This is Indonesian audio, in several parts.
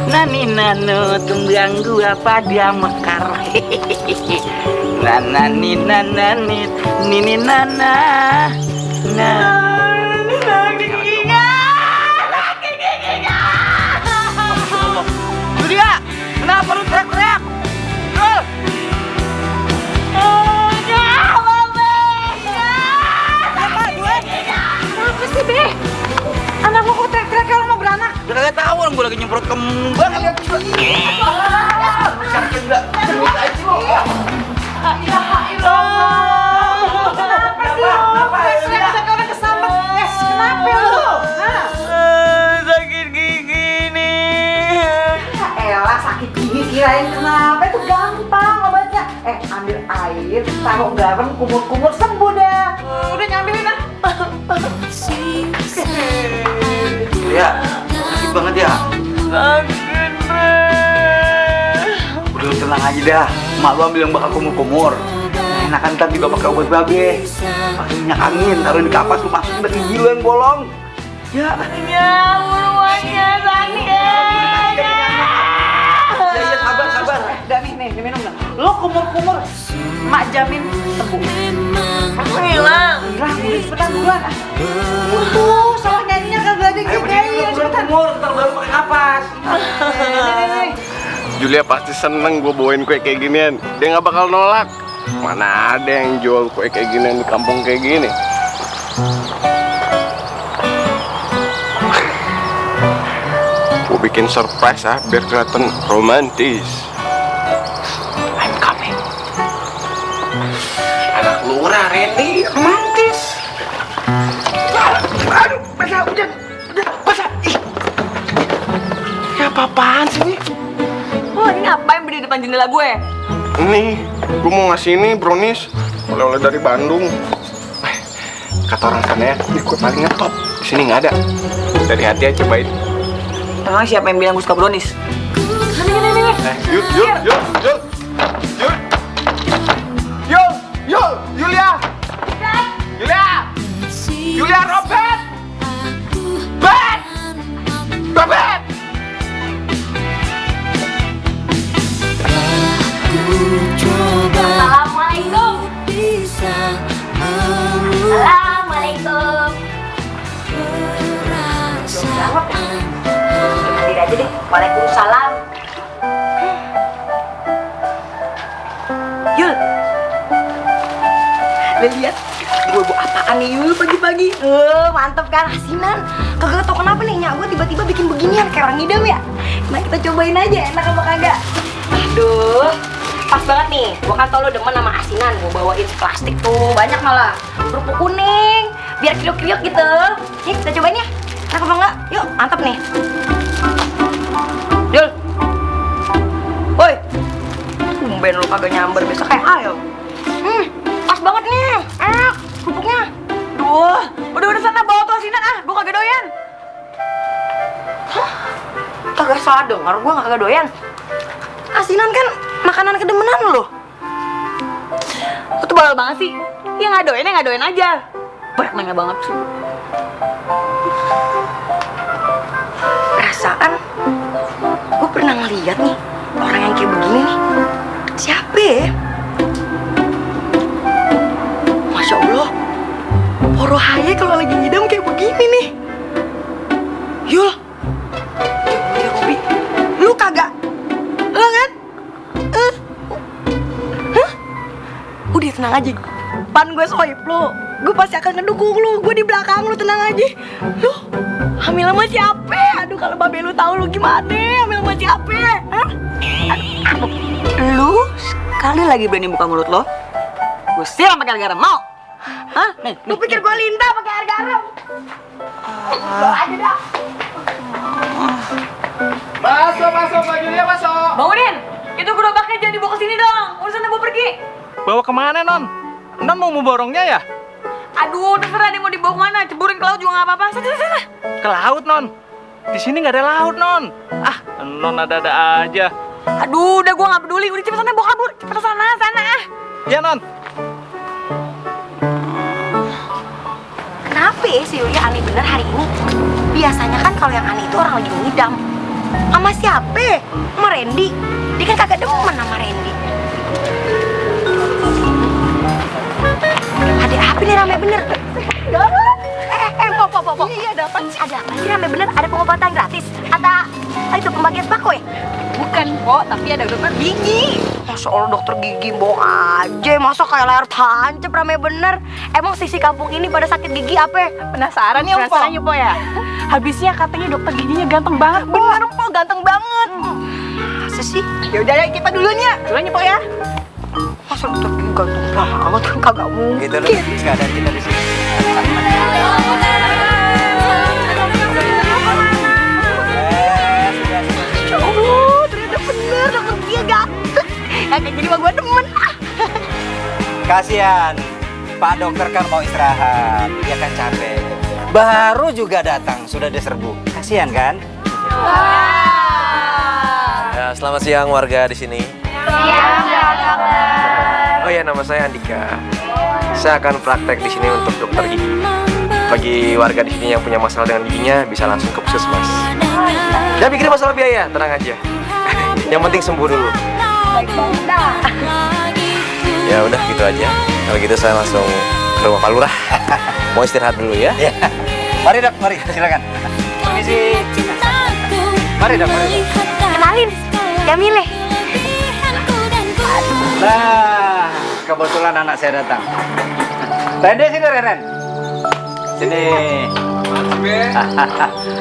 naninut tunggang gua pada mekar. Nananit nini nana Julia, kenapa lu teriak-teriak? Kenapa sih, Be? Anak lo kok teriak-teriak kalau mau beranak? Udah kagak tahu orang gua lagi nyemprot kembang. Lihat juga. Kenapa lu? Sakit gigi nih. Elah, sakit gigi kirain kenapa? Itu gampang obatnya. Ambil air, taruh garam, kumur-kumur, sembuh dah. Udah nyambilin ah. Ya, sakit banget ya. Sakit, Bre. Udah tenang aja dah. Mak lu ambil yang bakal kumur-kumur. Enakan ntar juga pakai obat babe. Pakai minyak angin, taruh di kapas lu masukin ke gigi lu yang bolong. Ya. Ya, buruannya sakit. Ya, sabar. Udah nih, diminum dah. Lo kumur-kumur, mak jamin sembuh. Hilang. Udah cepetan duluan ah. Salah nyanyinya kagak ada Ayo gitu. berdiri lu kumur, ntar baru pakai kapas. Nih. Julia pasti seneng gue bawain kue kayak ginian. Dia nggak bakal nolak. Mana ada yang jual kue kayak ginian di kampung kayak gini. Gue bikin surprise biar kelihatan romantis. I'm coming. Anak lurah Randy romantis. Aduh, basah hujan. Udah, basah. Ya apa-apaan sih ini? Oh, ini ngapain berdiri depan jendela gue? Nih, gue mau ngasih ini brownies oleh-oleh dari Bandung. Kata orang sana ya, ini kue paling ngetop. Di sini nggak ada. Dari hati aja cobain. Emang siapa yang bilang gue suka brownies? Yul, Julia Robert, Babet. Assalamualaikum. Assalamualaikum. Hadir aja deh. Waalaikumsalam. Yul, lihat gue bawa apaan nih Yul pagi-pagi? Mantep kan, asinan. Kagak tau kenapa nih nyak gue tiba-tiba bikin beginian kayak orang ngidam ya. Nah kita cobain aja enak apa kagak. Aduh, pas banget nih. Gue kan tau lo demen sama asinan. Gue bawain plastik tuh banyak malah. Kerupuk kuning, biar kriuk-kriuk gitu. Nih kita cobain ya. Enak apa enggak? Yuk, mantep nih. Yul, woi, tumben lu kagak nyamber besok kayak ayo. Pas banget nih, enak kerupuknya. Duh, udah sana bawa tuh asinan gue kagak doyan. Hah? Kagak salah dengar, gue kagak doyan. Asinan kan makanan kedemenan lo. Lo tuh bawel banget sih. Ya nggak doyan aja. Banyak nanya banget sih. Perasaan gue pernah ngeliat nih orang yang kayak begini nih. Siapa ya? Masya Allah, Poro Haye kalau lagi ngidam kayak begini nih. Yul, ya Robi, lu kagak? Lo kan? Udah tenang aja. Pan gue sohib lu, gue pasti akan ngedukung lu. Gue di belakang lu, tenang aja. Lu hamil sama siapa? Aduh kalau babe lu tahu lu gimana? Hamil sama siapa? Lu sekali lagi berani buka mulut lo, gue siram pakai air garam, mau? Hah? Lu pikir gue lintah pakai air garam? Lo aja dah. Masuk, Mbak Julia, masuk. Bangunin, itu gerobaknya jangan dibawa ke sini dong. Urusannya gue pergi. Bawa kemana, Non? Non mau borongnya ya? Aduh, terserah dia mau dibawa kemana. Ceburin ke laut juga nggak apa-apa. Sana. Ke laut, Non. Di sini nggak ada laut, Non. Non ada-ada aja. Aduh, udah gue nggak peduli. Udah cepet sana, bawa kabur. Cepet sana. Ya, Non. Kenapa Tapi si Yulia aneh bener hari ini. Biasanya kan kalau yang aneh itu orang lagi ngidam. Sama siapa? Sama Randy. Dia kan kagak demen sama Randy. Ada apa nih rame bener? Pok. Iya, ada apa sih? Ada apa sih rame bener? Ada pengobatan gratis? Atau itu pembagian sembako ya? Bukan, Pok, tapi ada dokter gigi. Masya Allah dokter gigi bohong aja. Masa kayak layar tancap rame bener. Emang sisi kampung ini pada sakit gigi apa? Penasaran ya, Pok? Penasaran ya, Pok ya? Habisnya katanya dokter giginya ganteng banget, Pok. Bener, Pok, ganteng banget. Masa sih? Ya udah ya, kita dulunya. Dulunya, Pok ya. Masa dokter gigi ganteng banget kan kagak mungkin. Gitu loh, nggak ada kita di sini. Ternyata bener dokter gigi ganteng. Ya kayak jadi mah gue demen. Kasihan, Pak Dokter kan mau istirahat, dia kan capek. Baru juga datang, sudah diserbu. Kasihan kan? Ya, selamat siang warga di sini. Oh ya, nama saya Andika. Saya akan praktek di sini untuk dokter gigi. Bagi warga di sini yang punya masalah dengan giginya bisa langsung ke puskesmas. Jangan pikirin masalah biaya, tenang aja. Yang penting sembuh dulu. Ya udah gitu aja. Kalau gitu saya langsung ke rumah Pak Lurah. Mau istirahat dulu ya. Ya. Mari dok, mari silakan. Permisi. Mari dok, mari. Kenalin, Jamile. Nah, kebetulan anak saya datang. Rende sini, Ren. Sini.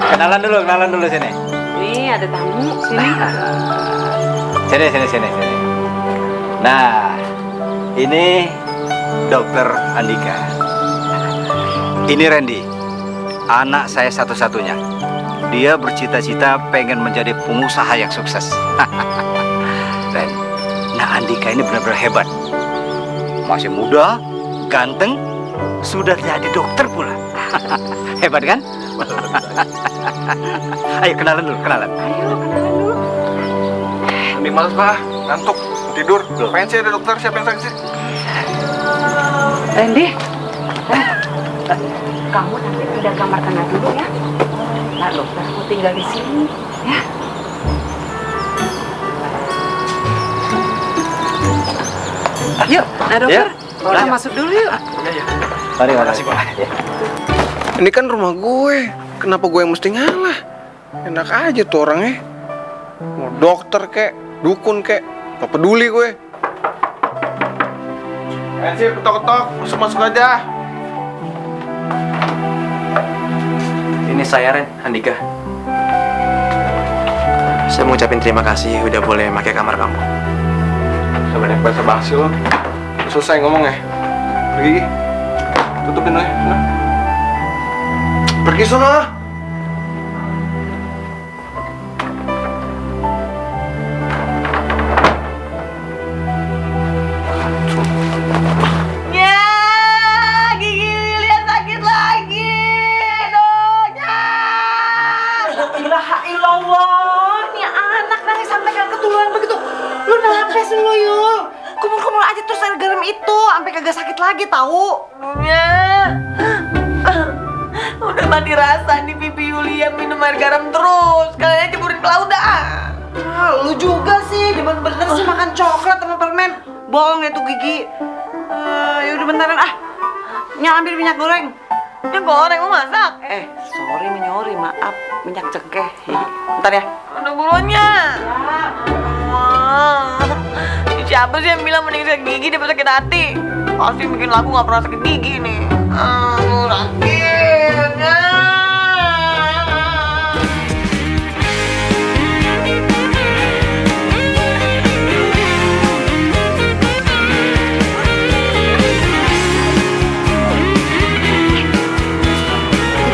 Kenalan dulu sini. Nih, ada tamu sini. Sini. Nah, ini Dokter Andika. Ini Randy, anak saya satu-satunya. Dia bercita-cita pengen menjadi pengusaha yang sukses. Ren, nah Andika ini benar-benar hebat. Masih muda, ganteng, sudah jadi dokter pula. Hebat kan? Ayo kenalan dulu. Ini males Pak, ngantuk, tidur. Pengen sih ada dokter, siapa yang sakit sih? Randy, kamu nanti pindah kamar tengah dulu ya. Nah, dokter mau tinggal di sini ya. Yuk, nah dokter, kita masuk dulu yuk. Mari, makasih Pak. Ya. Ini kan rumah gue, kenapa gue yang mesti ngalah? Enak aja tuh orangnya. Mau dokter kek, dukun kek, gak peduli gue. Sih, ketok-ketok, masuk aja. Ini saya Ren, Andika. Saya mau ucapin terima kasih udah boleh pakai kamar kamu. Udah banyak basa-basi lo. Selesai ngomong ya. Pergi. Tutupin lo ya. Nah. Pergi sana. Ya, gigi Yulia sakit lagi. Donya. La ilaha illallah. Nih anak nangis sampai kan ketularan begitu. Lu kenapa sih lu, Yul? Kumur-kumur aja terus air garam itu sampai kagak sakit lagi tahu. Ya. Udah mati rasa nih pipi Yulia minum air garam terus. Kalian jemurin ke laut dah. Lu juga sih, bener-bener sih makan coklat sama permen. Bohong ya tuh gigi. Yaudah bentaran Nya ambil minyak goreng. Minyak goreng mau masak? Sorry menyori, maaf. Minyak cengkeh. Bentar ya. Udah buruannya. Siapa sih yang bilang mending sakit gigi daripada sakit hati? Pasti bikin lagu gak pernah sakit gigi nih. Sakitnya.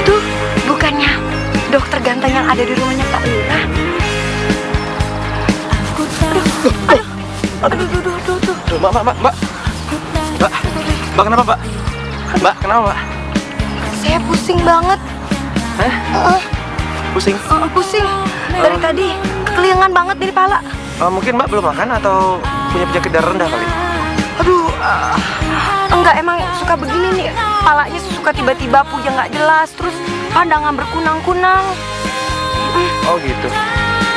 Itu bukannya dokter ganteng yang ada di rumahnya Pak Lurah? Aduh. Mbak kenapa Mbak? Mbak kenapa Mbak? Saya pusing banget. Pusing? Pusing. Dari tadi kelingan banget di kepala. Mungkin Mbak belum makan atau punya penyakit darah rendah kali? Aduh, enggak emang suka begini nih. kepalanya suka tiba-tiba puyeng nggak jelas, terus pandangan berkunang-kunang. Oh gitu.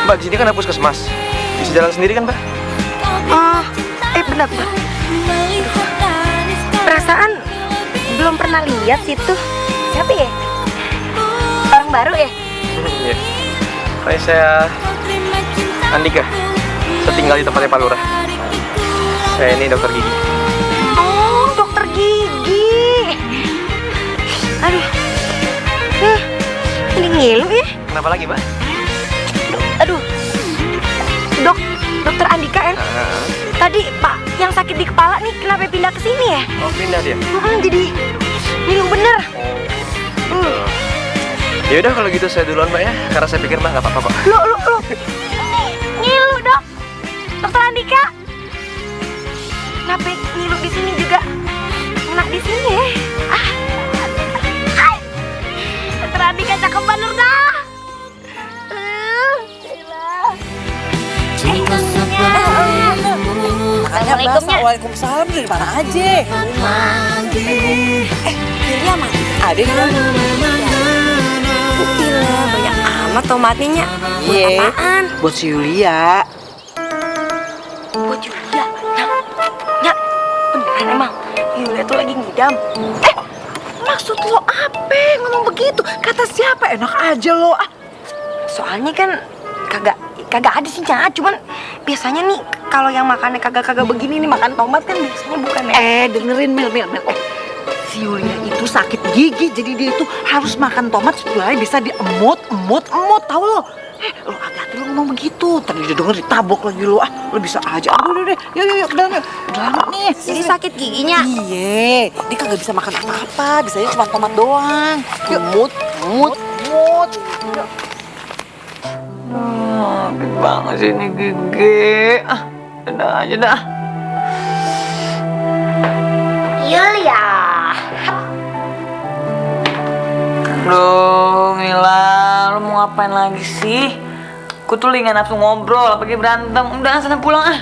Mbak, di sini kan ada puskesmas. Bisa jalan sendiri kan, Mbak? Bentar. Perasaan belum pernah lihat situ. Siapa ya? Orang baru ya? Iya. Hai, saya Andika. Saya tinggal di tempatnya Pak Lurah. Saya ini dokter gigi. Oh, dokter gigi. Aduh. Ini ngilu ya? Kenapa lagi, Mbak? Aduh. Dokter Andika kan? Tadi Pak yang sakit di kepala nih kenapa pindah ke sini ya? Oh, pindah dia. Jadi ngilu bener. Ya udah kalau gitu saya duluan, Mbak ya. Karena saya pikir Mbak nggak apa-apa kok. Lo. Ngilu, Dok. Dokter Andika. Kenapa ngilu di sini juga? Enak di sini ya? Dokter Andika cakep banget dah. Assalamualaikumnya. Waalaikumsalam, dari mana aja? Kira mah ada di mana? Gila, banyak amat tomatnya. Iya. Apaan? Buat si Yulia. Buat Yulia. Nyak, beneran emang Yulia tuh lagi ngidam. Maksud lo apa ngomong begitu? Kata siapa? Enak aja lo. Soalnya kan kagak ada sih, Nyak. Cuman biasanya nih kalau yang makannya kagak begini nih, makan tomat kan biasanya bukan ya? Dengerin Mel. Si Yulia itu sakit gigi, jadi dia itu harus makan tomat supaya bisa diemut, tahu lo? Lo hati-hati lo ngomong begitu. Tadi dia denger ditabok lagi lo. Lo bisa aja. Udah deh. Yuk ke dalam yuk. Udah nih. Jadi sakit giginya. Iya, dia kagak bisa makan apa-apa. Bisanya cuma tomat doang. Emut. Sakit banget sih ini gigi. Udah aja dah. Yulia. Aduh, Mila, lu mau ngapain lagi sih? Aku tuh lagi nggak nafsu ngobrol, pergi berantem. Udah, sana pulang ah.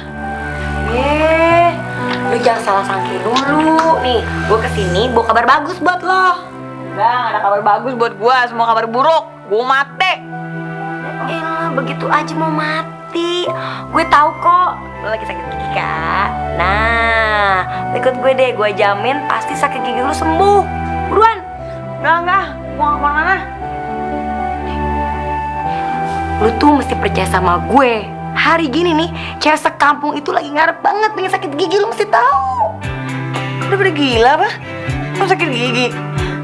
Lu jangan salah sangka dulu. Nih, gue kesini bawa kabar bagus buat lo. Udah, nggak ada kabar bagus buat gua, semua kabar buruk. Gua mati. Begitu aja mau mati. Gue tahu kok lo lagi sakit gigi, Kak. Nah, ikut gue deh, gue jamin pasti sakit gigi lu sembuh. Buruan. Enggak, mau kemana? Lu tuh mesti percaya sama gue. Hari gini nih, cewek sekampung itu lagi ngarep banget pengen sakit gigi, lu mesti tahu. Udah pada gila apa? Lu sakit gigi?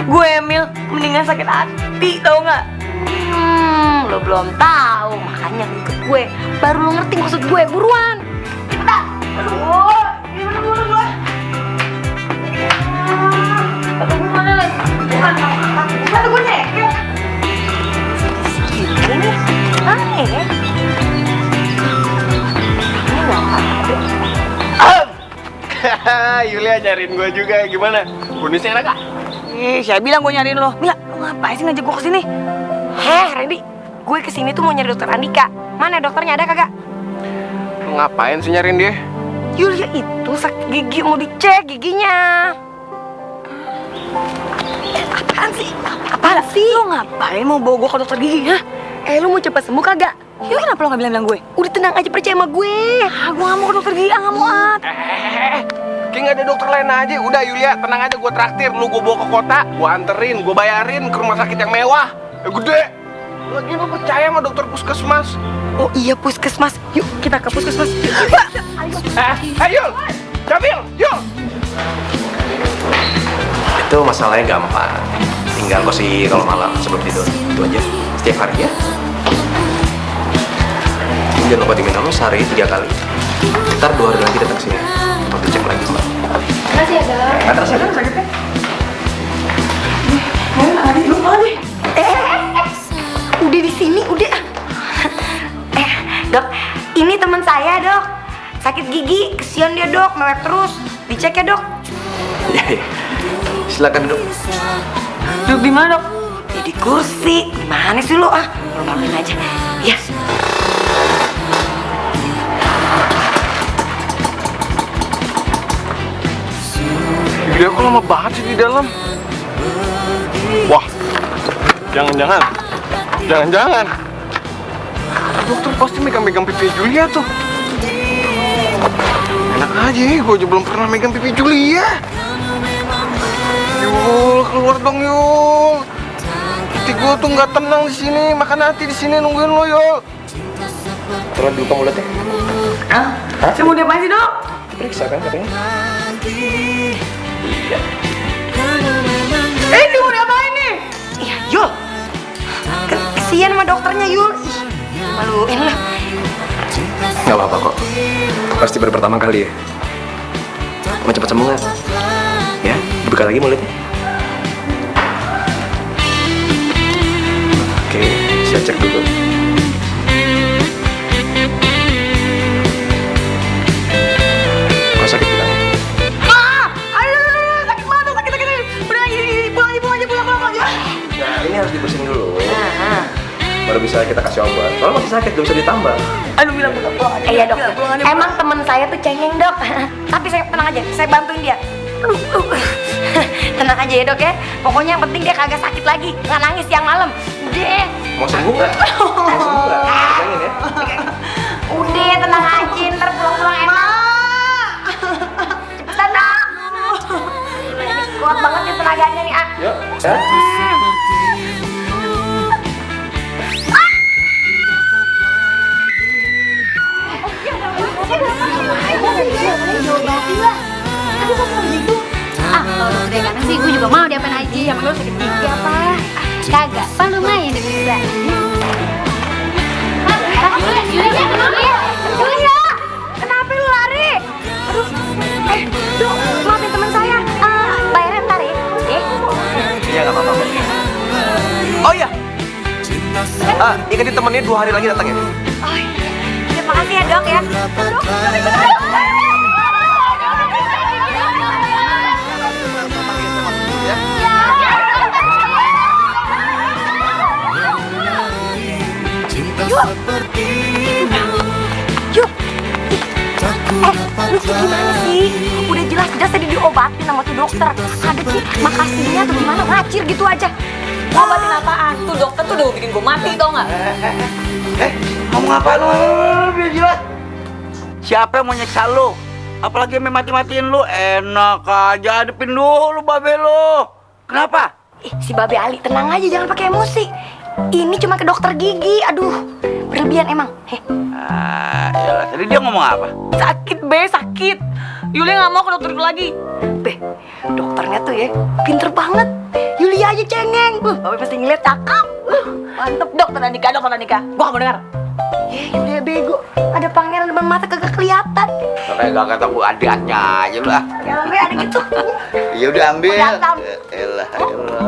Gue Emil mendingan sakit hati, tau nggak? Lo belum tahu, makanya lu ikut gue. Baru lu ngerti maksud gue, buruan. Cepetan. Aduh, gimana gue? Atau gue mana lagi? Bukan gue nyekek. Ini aneh ya. Yulia nyariin gue juga, gimana? Bonusnya enak gak? Siapa bilang gue nyariin lo? Mila, lu ngapain sih ngajak gue kesini? Randy, gue kesini tuh mau nyari dokter Andika. Mana dokternya, ada kagak? Lu ngapain sih nyariin dia? Yulia itu sakit gigi, mau dicek giginya. Apaan sih? Lo ngapain mau bawa gue ke dokter gigi, ha? Lu mau cepat sembuh kagak? Yuk, kenapa lo gak bilang gue? Udah tenang aja, percaya sama gue. Gue gak mau ke dokter gigi, gak mau Kayak gak ada dokter lain aja. Udah Yulia, tenang aja, gue traktir. Lu gue bawa ke kota, gue anterin, gue bayarin ke rumah sakit yang mewah, gede. Lagi lu percaya sama dokter puskesmas? Oh iya, puskesmas. Yuk, kita ke puskesmas. Ayo, Jamil, yuk. Itu masalahnya gampang. Tinggal kosi kalau malam sebelum tidur. Itu aja. Setiap hari ya. Jangan lupa diminum sehari 3 kali. Ntar 2 hari lagi datang sini untuk dicek lagi, Mbak. Makasih ya, Dok. Nggak terasa kan sakitnya? Udah di sini, udah. Dok, ini teman saya, Dok. Sakit gigi, kesian dia, Dok. Mewek terus. Dicek ya, Dok. Iya. Silakan duduk. Duduk di mana, Dok? Di kursi. Gimana sih lo? Lo maluin aja. Ya. Dia kok lama banget sih di dalam. Wah, jangan-jangan dokter pasti megang-megang pipi Julia tuh. Enak aja, gue aja belum pernah megang pipi Julia. Yul, keluar dong Yul. Hati gue tuh nggak tenang di sini, makan hati di sini nungguin lo Yul. Turun dibuka mulutnya. Hah? Saya mau diapain sih, Dok? Periksa kan katanya? Iya. Ini mau diapain nih? Iya, Yul. Kesian sama dokternya, Yul. Ih, maluin lah. Nggak apa-apa kok. Pasti baru pertama kali ya. Mau cepat sembuh nggak? Ya, dibuka lagi mulutnya. Oke, saya cek dulu. Kok sakit bilang? Aduh, sakit banget, sakit. Udah, pulang aja. Nah, ini harus dibersihin dulu. Baru bisa kita kasih obat. Kalau masih sakit, belum bisa ditambah. Aduh, bilang pulang aja. Iya dok, emang temen saya tuh cengeng dok. Tapi saya tenang aja, saya bantuin dia. Tenang aja ya dok ya. Pokoknya yang penting dia kagak sakit lagi, nggak nangis siang malam. Udah. Mau sembuh nggak? Mau sembuh nggak? Pegangin ya. Udah tenang aja, ntar pulang-pulang enak. Cepetan dok. Kuat banget nih tenaganya nih ah. Yuk, ya. Kalau dokter kata sih gue juga mau diapain aja. Yang lu sakit gigi apa? Kagak, kan lumayan deh bisa. Julia, kenapa lu lari? Aduh, Dok, maafin teman saya. Bayarnya ntar ya. Iya, nggak apa-apa. Oh iya. Ikatin temennya 2 hari lagi datang ya. Oh iya. Terima kasih ya dok ya. Dok, Yuk. Lu gimana sih? Udah jelas-jelas tadi diobatin sama tuh dokter. Ada sih makasihnya atau gimana ngacir gitu aja. Ngobatin apaan? Tuh dokter tuh udah bikin gue mati tau nggak? Ngomong apa lu? Biar jelas. Siapa yang mau nyeksa lu? Apalagi yang mati-matiin lu? Enak aja, hadepin dulu babe lu. Kenapa? Si Babe Ali, tenang aja jangan pakai emosi. Ini cuma ke dokter gigi. Aduh, berlebihan emang. Yalah, tadi dia ngomong apa? Sakit be, sakit. Yulia nggak mau ke dokter lagi. Be, dokternya tuh ya pinter banget. Yulia aja cengeng. Babe pasti ngeliat cakep. Mantep dokter Andika. Gua nggak mau dengar. Yulia bego. Ada pangeran depan mata kagak kelihatan. Kayak gak ketemu adiknya aja lu ah. Ya Babe ada gitu. Ya udah ambil. Datang. Elah.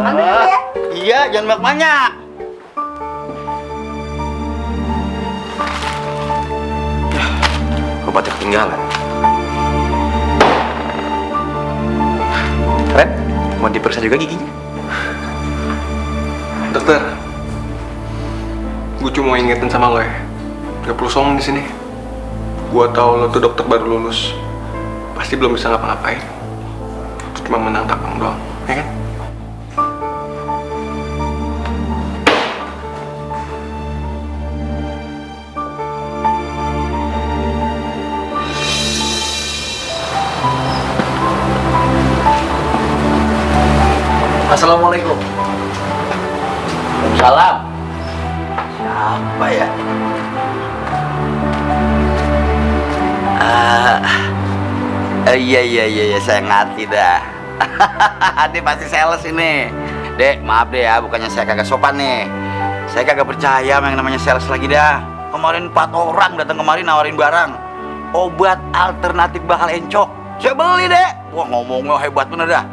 Ambil dulu ya. Iya, jangan banyak-banyak. Obatnya ketinggalan. Ren, mau diperiksa juga giginya? Dokter, gue cuma ingetin sama lo ya, gak perlu sombong di sini. Gue tahu lo tuh dokter baru lulus, pasti belum bisa ngapa-ngapain. Cuma menang takang doang, ya kan? Assalamualaikum. Waalaikumsalam. Siapa ya? Iya, saya ngerti dah. Dia pasti sales ini. Dek, maaf deh ya, bukannya saya kagak sopan nih. Saya kagak percaya sama yang namanya sales lagi dah. Kemarin 4 orang datang kemari nawarin barang. Obat alternatif bakal encok. Saya beli deh. Wah, ngomongnya hebat bener dah.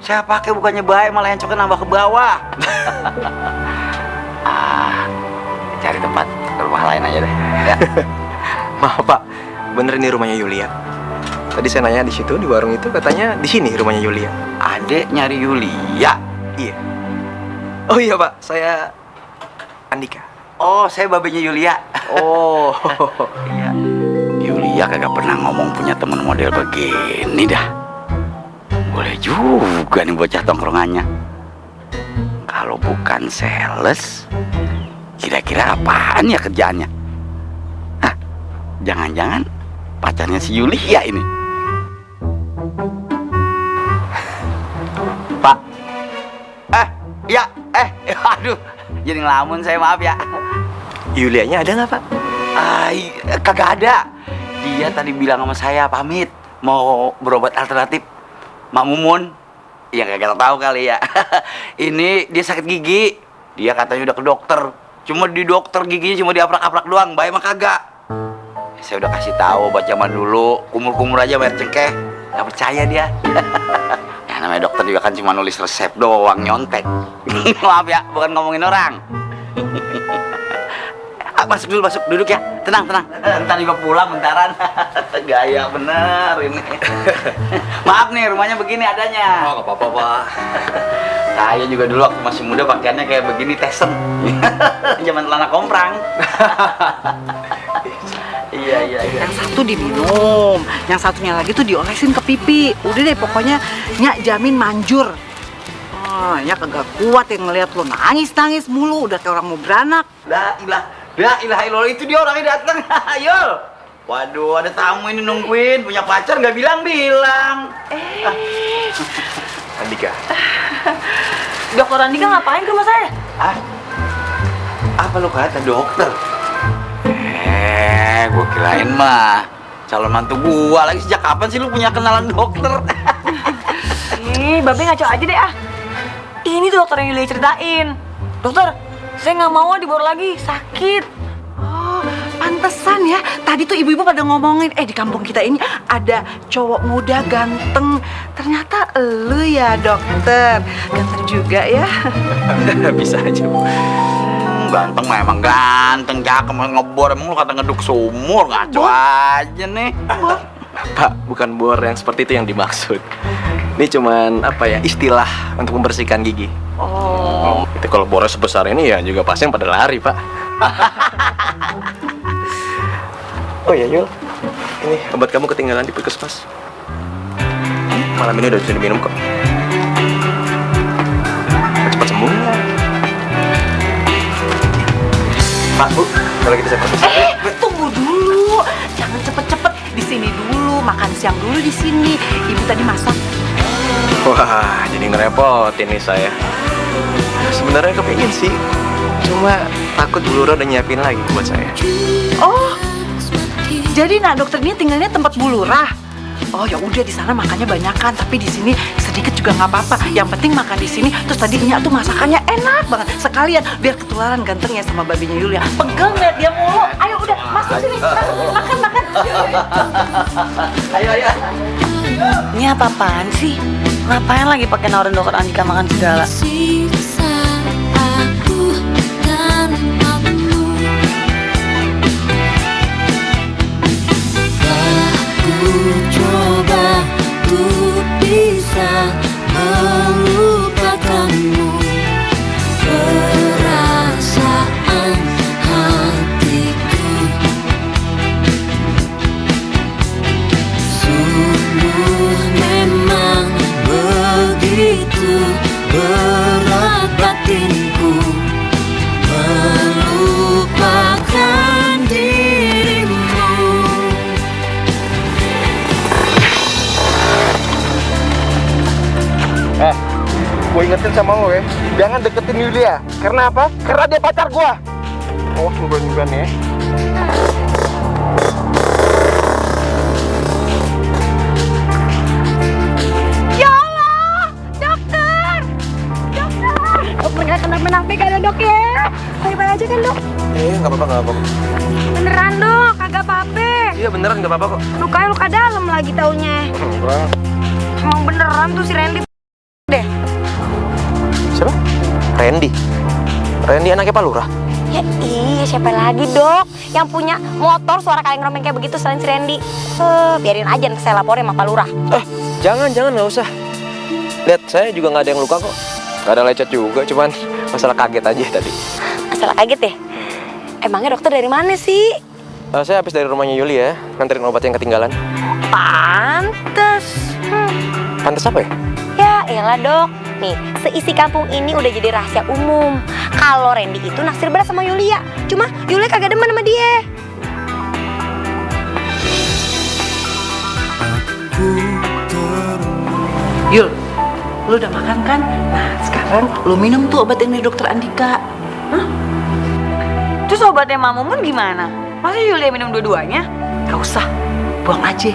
Saya pakai bukannya baik, malah encoknya nambah ke bawah. Cari tempat rumah lain aja deh. Ya. Maaf Pak, bener ini rumahnya Yulia. Tadi saya nanya di situ di warung itu katanya di sini rumahnya Yulia. Adek nyari Yulia. Iya. Oh iya Pak, saya Andika. Oh, saya babenya Yulia. Oh. Iya. Yulia kagak pernah ngomong punya temen model begini dah. Boleh juga nih bocah tongkrongannya. Kalau bukan sales, kira-kira apaan ya kerjaannya? Hah, jangan-jangan pacarnya si Yulia ini. Pak. Aduh, jadi ngelamun saya, maaf ya. Yulianya ada nggak, Pak? Kagak ada. Dia tadi bilang sama saya pamit mau berobat alternatif. Mak Mumun, ya kagak tahu kali ya. Ini dia sakit gigi. Dia katanya udah ke dokter. Cuma di dokter giginya cuma diaprak-aprak doang, baik mah kagak. Saya udah kasih tahu obat zaman dulu, kumur-kumur aja bayar cengkeh. Gak percaya dia. Ya namanya dokter juga kan cuma nulis resep doang, nyontek. Maaf ya, bukan ngomongin orang. Masuk dulu, masuk, duduk ya. Tenang. Ntar juga pulang bentaran. Gaya bener ini. Maaf nih, rumahnya begini adanya. Oh, nggak apa-apa, Pak. Saya juga dulu waktu masih muda pakaiannya kayak begini, tesen. Zaman celana komprang. Iya. Yang satu diminum, yang satunya lagi tuh diolesin ke pipi. Udah deh, pokoknya Nyak jamin manjur. Nyak kagak kuat yang ngeliat lo nangis mulu, udah kayak orang mau beranak. La ilaha illallah, itu dia orangnya datang. Ayo. Waduh, ada tamu ini nungguin, punya pacar nggak bilang-bilang. Andika. Dokter Andika ngapain ke rumah saya? Apa lu kata dokter? Gua kirain mah calon mantu gua lagi. Sejak kapan sih lu punya kenalan dokter? Babe ngaco aja deh ah. Ini tuh dokter yang Yulia ceritain. Dokter, saya nggak mau dibawa lagi, sakit. Oh, pantesan ya. Tadi tuh ibu-ibu pada ngomongin, di kampung kita ini ada cowok muda ganteng. Ternyata elu ya dokter. Ganteng juga ya. Bisa aja, Bu. Ganteng mah emang ganteng, cakep, ngebor. Emang lu kata ngeduk sumur, ngaco aja nih. Pak, bukan bor yang seperti itu yang dimaksud. Ini cuman istilah untuk membersihkan gigi. Oh, itu kalau bornya sebesar ini ya juga pasien pada lari, Pak. Oh iya, Yul. Ini obat kamu ketinggalan di puskesmas. Malam ini udah bisa diminum kok. Cepat sembuh. Pak, Bu, kalau gitu saya permisi. Tunggu dulu. Jangan cepet-cepet. Di sini dulu, makan siang dulu di sini. Ibu tadi masak. Wah, jadi ngerepotin nih saya. Sebenarnya kepingin sih, cuma takut Bu Lura udah nyiapin lagi buat saya. Oh, jadi dokter ini tinggalnya tempat Bu Lurah. Oh ya udah, di sana makannya banyakan, tapi di sini sedikit juga nggak apa-apa. Yang penting makan di sini. Terus tadi Nyak tuh masakannya enak banget. Sekalian biar ketularan gantengnya sama babinya Yulia. Pegel liat dia mulu. Ayo udah masuk sini, makan. Ayo. Ini apa-apaan sih? Ngapain lagi pakai nawarin dokter Andika makan segala? Siksa aku tanpamu. Aku coba untuk bisa melupakanmu. Perasaan hatiku sungguh memang begitu berat batinku melupakan dirimu. Gue ingetin sama lo ya, jangan deketin Yulia. Karena apa? Karena dia pacar gue. Oh, bukan ya. Ya Allah, dokter. Dokter kenapa-napa kan dok ya? Baik-baik aja kan dok? Nggak apa-apa. Beneran dok, kagak apa-apa. Iya beneran nggak apa-apa kok. Lukanya luka dalam lagi taunya. Enggak. Emang beneran tuh si Randy deh. Siapa? Randy anaknya Pak Lurah. Ya iya, siapa lagi dok yang punya motor suara kaleng-rombeng kayak begitu selain si Randy? Biarin aja nanti saya laporin sama Pak Lurah. Jangan nggak usah. Lihat, saya juga nggak ada yang luka kok. Nggak ada lecet juga, cuman masalah kaget aja tadi. Masalah kaget ya? Emangnya dokter dari mana sih? Saya habis dari rumahnya Yuli ya, nganterin obat yang ketinggalan. Pantes. Pantes apa ya? Ya elah dok, Nih, seisi kampung ini udah jadi rahasia umum kalau Randy itu naksir berat sama Yulia. Cuma Yulia kagak demen sama dia. Yul, lu udah makan kan? Nah, sekarang lu minum tuh obat ini dokter Andika. Terus obatnya Mamumun gimana? Masa Yulia minum dua-duanya? Gak usah, buang aja.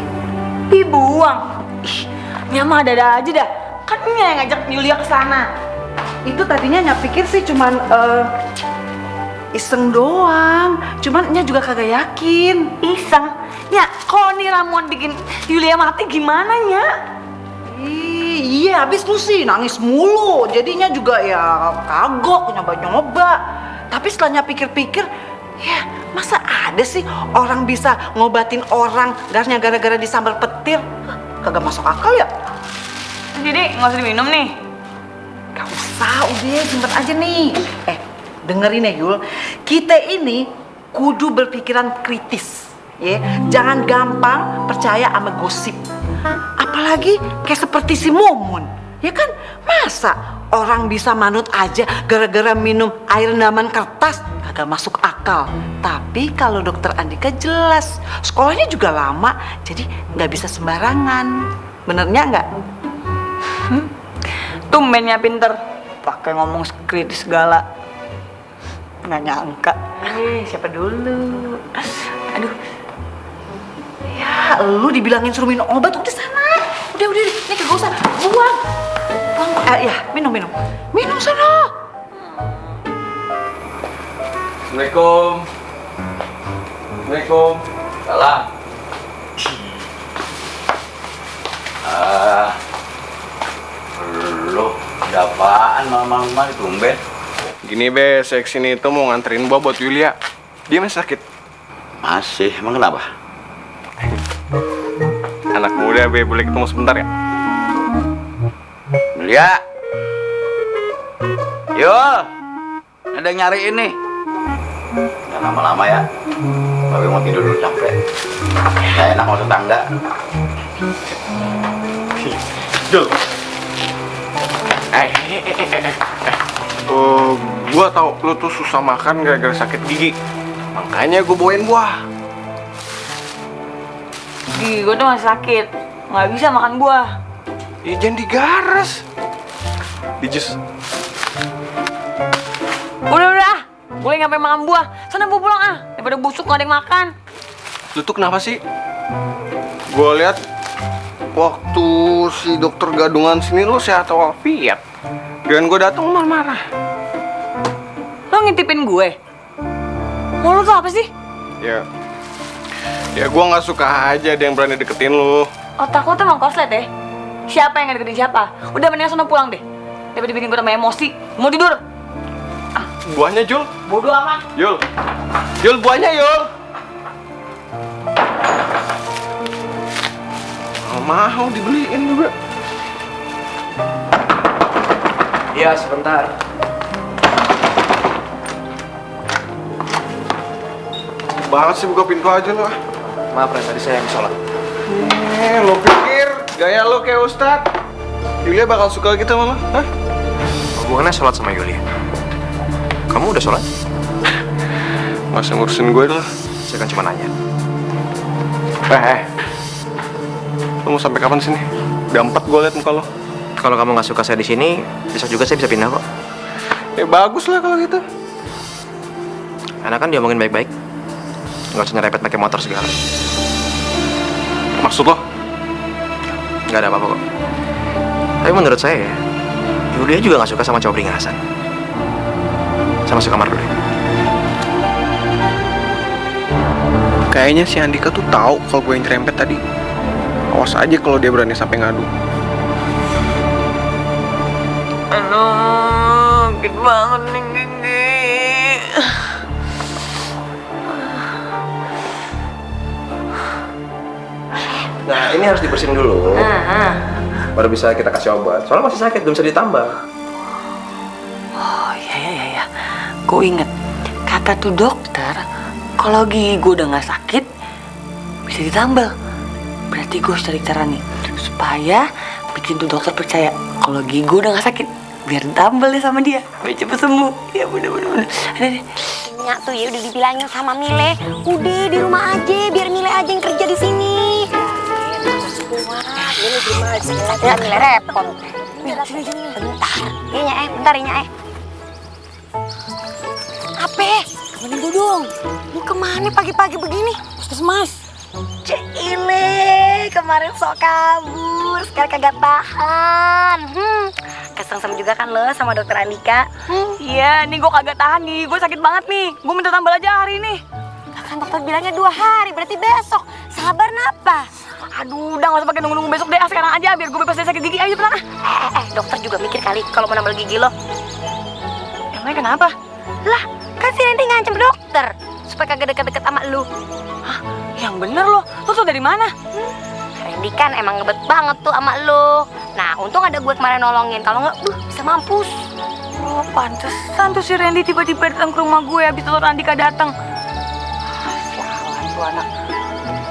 Dibuang. Ih, Nyama ada aja dah. Kan Nya yang ngajak Yulia ke sana. Itu tadinya Nya pikir sih cuman iseng doang. Cuman Nya juga kagak yakin. Iseng. Nya, kalau nih ramuan bikin Yulia mati gimana, Nya? Iya, habis lu sih nangis mulu. Jadinya juga ya kagok nyoba-nyoba. Tapi setelahnya pikir-pikir, ya masa ada sih orang bisa ngobatin orang gara-gara disambar petir? Kagak masuk akal ya? Jadi nggak usah diminum nih. Gak usah, udah simpen aja nih. Dengerin ya Yul, kita ini kudu berpikiran kritis, ya. Jangan gampang percaya sama gosip. Apalagi kayak seperti si Mumun, ya kan? Masa orang bisa manut aja gara-gara minum air rendaman kertas? Kagak masuk akal. Tapi kalau dokter Andika jelas, sekolahnya juga lama, jadi nggak bisa sembarangan. Benernya nggak? Tumbennya pinter. Pakai ngomong kritis segala. Nggak nyangka. Siapa dulu? Aduh. Ya, lu dibilangin suruh minum obat udah sana. Udah, nih kagak usah. Buang. Ya, minum. Minum sana. Assalamualaikum. Assalamualaikum. Salam. Lo ada apaan malam-malam tumben? Gini be, saya kesini itu mau nganterin buat Yulia. Dia masih sakit. Masih, emang kenapa? Anak muda be, boleh ketemu sebentar ya? Yulia. Yo, ada yang nyariin nih. Jangan lama-lama ya. Babe mau tidur dulu capek. Gak enak mau tetangga. Jul. Gua tau lu tuh susah makan gara-gara sakit gigi. Makanya gue bawain buah. Gigi gue tuh masih sakit. Nggak bisa makan buah. Ya jangan digaras. Dijus. Udah. Gue ngapain makan buah. Sana gue pulang ah. Daripada busuk nggak ada yang makan. Lu tuh kenapa sih? Gue lihat waktu si dokter gadungan sini lu sehat walafiat. Dan gue datang marah-marah. Lo ngintipin gue? Mau lu tuh apa sih? Ya gue nggak suka aja ada yang berani deketin lu. Otak lo tuh emang koslet deh. Siapa yang ngedeketin siapa? Udah mendingan sana pulang deh. Daripada bikin gue tambah emosi. Mau tidur? Buahnya Jul. Bodoh amat. Yul buahnya Yul. Mau dibeliin juga. Iya, sebentar. Banget sih buka pintu aja lu. Maaf, Ren, tadi saya yang sholat. Lo pikir gaya lo kayak Ustadz? Yulia bakal suka gitu sama lo? Hah? Hubungannya sholat sama Yulia. Kamu udah sholat? Masa ngurusin gue dulu? Saya kan cuma nanya. Lo mau sampai kapan sini? Udah 4 gue liat muka lo. Kalau kamu nggak suka saya di sini, besok juga saya bisa pindah kok. Ya bagus lah kalau gitu. Anak kan diomongin baik-baik. Nggak usah nyerepet pakai motor segala. Maksud lo? Nggak ada apa-apa kok. Tapi menurut saya ya, Yulia juga nggak suka sama cowok beringasan. Saya masuk kamar dulu. Kayaknya si Andika tuh tahu kalau gue yang nyerempet tadi. Awas aja kalau dia berani sampai ngadu. Aduh, sakit banget nih gigi. Nah, ini harus dibersihin dulu. Baru bisa kita kasih obat. Soalnya masih sakit, belum bisa ditambah. Oh iya. Gue inget kata tuh dokter, kalau gigi gue udah nggak sakit bisa ditambal. Berarti gue harus cari cara nih supaya bikin bikin tuh dokter percaya kalau gigi gue udah gak sakit. Biar tambel deh sama dia, biar cepet sembuh. Ya bener-bener. Ada deh. Nyak tuh ya udah dibilangin sama Mile, udah di rumah aja, biar Mile aja yang kerja di sini. Mile di rumah aja. Ya Mile repot. Bentar. Iya Nyak, bentar ya Nyak. Apa? Temenin gue dong. Lu kemana pagi-pagi begini? Puskesmas. Cile, kemarin sok kabur, sekarang kagak tahan. Keseng sama juga kan lo sama dokter Andika. Iya, nih gue kagak tahan nih. Gue sakit banget nih. Gue minta tambal aja hari ini. Kan dokter bilangnya 2 hari, berarti besok. Sabar napa? Aduh, udah gak usah pakai nunggu-nunggu besok deh. Sekarang aja biar gue bebas dari sakit gigi. Ayo pelan ah. Dokter juga mikir kali kalau mau nambal gigi lo. Emangnya kenapa? Lah, kan si Randy ngancem dokter supaya kagak deket-deket sama lu. Hah? Yang bener lo. Lo tau dari mana? Randy kan emang ngebet banget tuh sama lu. Nah, untung ada gue kemarin nolongin. Kalau nggak, bisa mampus. Oh, pantesan tuh si Randy tiba-tiba datang ke rumah gue habis dokter Andika datang. Sialan tuh anak.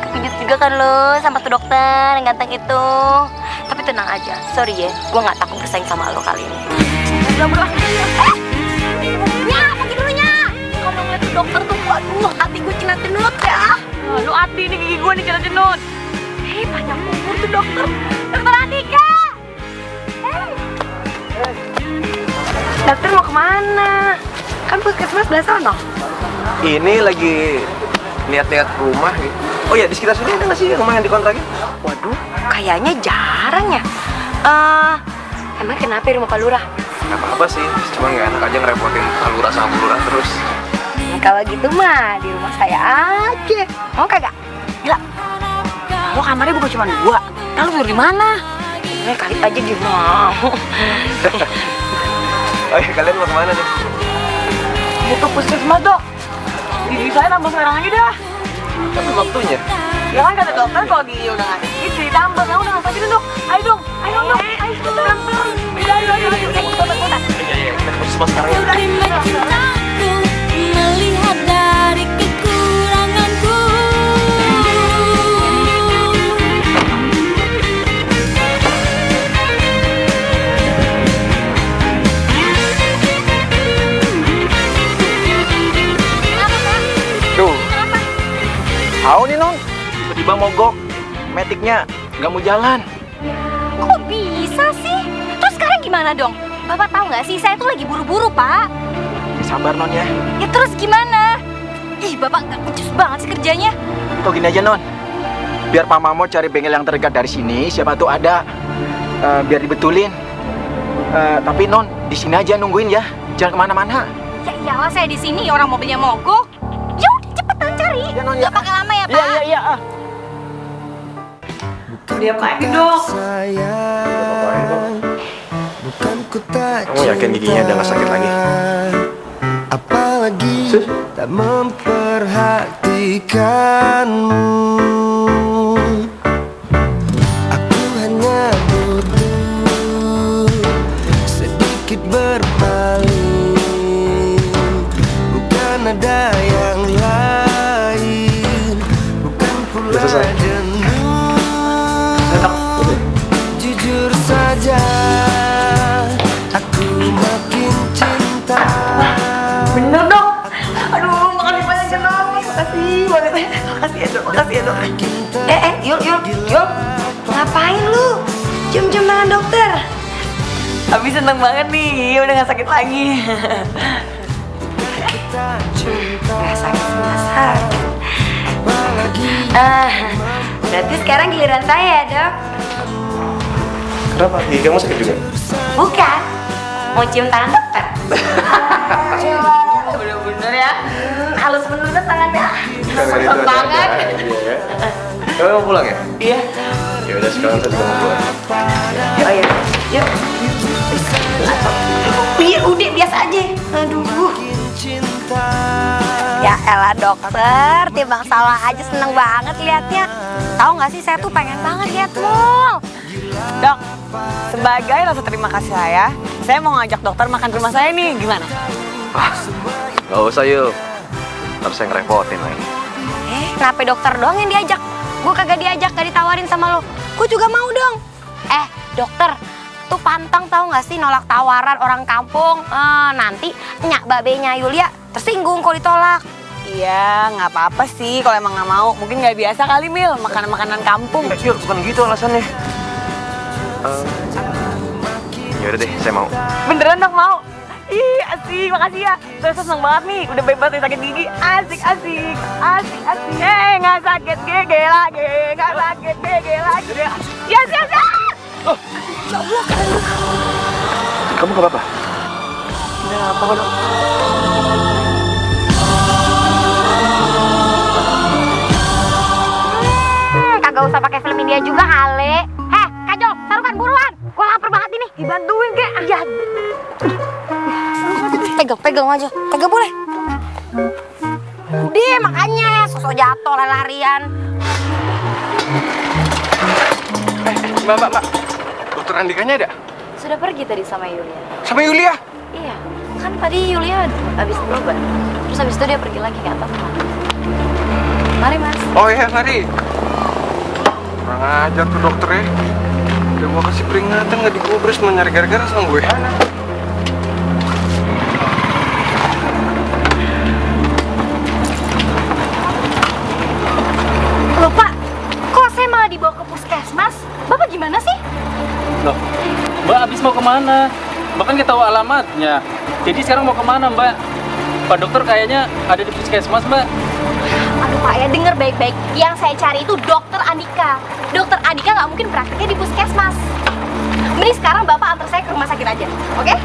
Kepincut juga kan lo sama tuh dokter yang ganteng itu. Tapi tenang aja, sorry ya, gue nggak takut bersaing sama lo kali ini. Udah. Ya, pergi dulunya. Kalau ngeliat tuh dokter tuh, waduh, hati gue cenut-cenut ya. Lu hati nih gigi gue nih cenut-cenut. Banyak umur tuh dokter. Dokter Andika. Dokter mau kemana? Kan puskesmas belah sana. Ini lagi lihat-lihat rumah gitu. Oh ya, di sekitar sini ada nggak sih rumah yang dikontrakin? Waduh, kayaknya jarang ya. Emang kenapa rumah Pak Lurah? Gak apa-apa sih, cuma nggak enak aja ngerepotin Pak Lurah sama Bu Lurah terus. Kalau gitu mah di rumah saya aja. Mau kagak? Gila. Lo kamarnya bukan cuma 2. Lalu tidur di mana? Kali aja dia mau. Oh ya, kalian mau kemana nih? Butuh puskesmas dok. Gigi saya tambah sekarang aja dah. Tapi waktunya. Ya kan kata dokter kalau gigi udah nggak sakit jadi tambah. Nah udah nggak sakit dong. Ayo dong. Ayo dong. Ayo pelan-pelan. Ayo. Iya, kita ke puskesmas sekarang ya. Terima cintaku melihat dari kekuranganku. Tuh. Tahu nih non, tiba-tiba mogok, metiknya nggak mau jalan. Kok bisa sih? Terus sekarang gimana dong? Bapak tahu nggak sih, saya tuh lagi buru-buru, Pak. Ya, sabar non ya. Ya terus gimana? Ih, Bapak nggak becus banget sih kerjanya. Kok gini aja non, biar Pak Mamo cari bengkel yang terdekat dari sini, siapa tuh ada, biar dibetulin. Tapi non, di sini aja nungguin ya, jangan kemana-mana. Ya iyalah, saya di sini, orang mobilnya mogok. Ya udah cepetan cari. Ya, non, Nggak pakai lama ya, Pak. Iya. Dia pakai dong. Kamu yakin giginya udah nggak sakit lagi? Apalagi tak memperhatikanmu. Aku hanya butuh sedikit berpaling. Bukan ada yang lain, bukan pula jenuh. Jujur saja, aku makin cinta. Bener dong. Aduh, makasih banyak ya dok. Makasih banget. Makasih ya dok. Makasih ya dok. Yul. Ngapain lu? Cium-cium tangan dokter. Abi seneng banget nih, udah gak sakit lagi. Nggak sakit. Berarti sekarang giliran saya ya, Dok? Kenapa? Gigi kamu sakit juga? Bukan. Mau cium tangan dokter. Bener-bener ya. Halus bener tangannya. Karena itu banget. Iya. Kamu mau pulang ya? Iya. Ya udah, sekarang saya juga mau pulang. Oh iya. Yuk. Iya, udah biasa aja. Aduh. Ya elah dokter, timbang salah aja seneng banget liatnya. Tahu nggak sih, saya tuh pengen banget lihat mall. Dok, sebagai rasa terima kasih saya mau ngajak dokter makan di rumah saya nih, gimana? Gak usah yuk, ntar saya ngerepotin lagi. Kenapa dokter doang yang diajak? Gue kagak diajak, gak ditawarin sama lo. Gue juga mau dong. Dokter, tuh pantang tahu nggak sih nolak tawaran orang kampung. Nanti nyak babenya Yulia tersinggung kalau ditolak. Iya, nggak apa-apa sih kalau emang nggak mau. Mungkin nggak biasa kali, Mil, makanan-makanan kampung. Yur, bukan gitu alasannya. Yaudah deh, saya mau. Beneran dok mau? Ih, asik, makasih ya. Saya seneng banget nih, udah bebas dari sakit gigi. Asik. Nggak sakit gigi lagi, nggak sakit gigi lagi. Yes. Kamu gak apa-apa? Nggak apa-apa dok. Kagak usah pakai film India juga, Ale. Kajol, taruhkan buruan. Gua lapar banget ini. Dibantuin kek. Ya. Pegang aja. Kagak boleh. Udah, makanya sosok jatuh lari-larian. Mbak. Dokter Andikanya ada? Sudah pergi tadi sama Yulia. Sama Yulia? Iya, kan tadi Yulia habis berobat. Terus habis itu dia pergi lagi ke atas. Mari mas. Oh iya, mari. Kurang ajar tuh dokternya. Udah gua kasih peringatan gak digubris, mau nyari gara-gara sama gue. Loh pak, kok saya malah dibawa ke puskesmas? Bapak gimana sih? Loh, Mbak habis mau kemana? Mbak kan nggak tahu alamatnya. Jadi sekarang mau kemana Mbak? Pak dokter kayaknya ada di puskesmas Mbak. Aduh pak ya, denger baik-baik. Yang saya cari itu dokter Andika. Dokter Andika nggak mungkin prakteknya di puskesmas. Mending sekarang bapak antar saya ke rumah sakit aja, oke?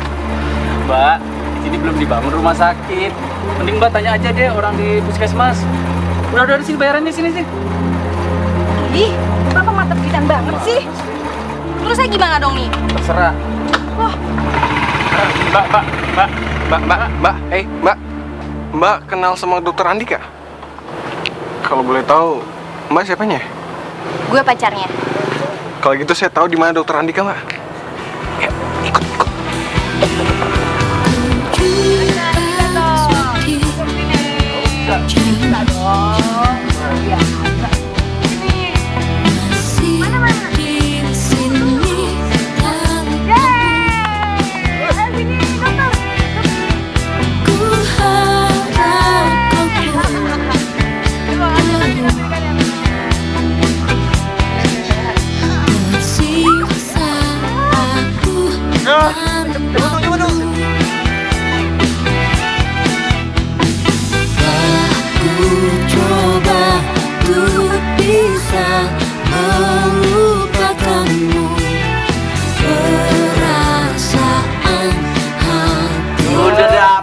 Mbak, di sini belum dibangun rumah sakit. Mending Mbak tanya aja deh orang di puskesmas. Udah di sini bayarannya sini. Ih, bapak mata pikiran banget sih. Terus saya gimana dong nih? Terserah. Wah, Mbak kenal sama dokter Andika? Kalau boleh tahu, Mbak siapanya? gue pacarnya. Kalau gitu saya tahu di mana dokter Andika, Mbak. Ya, ikut.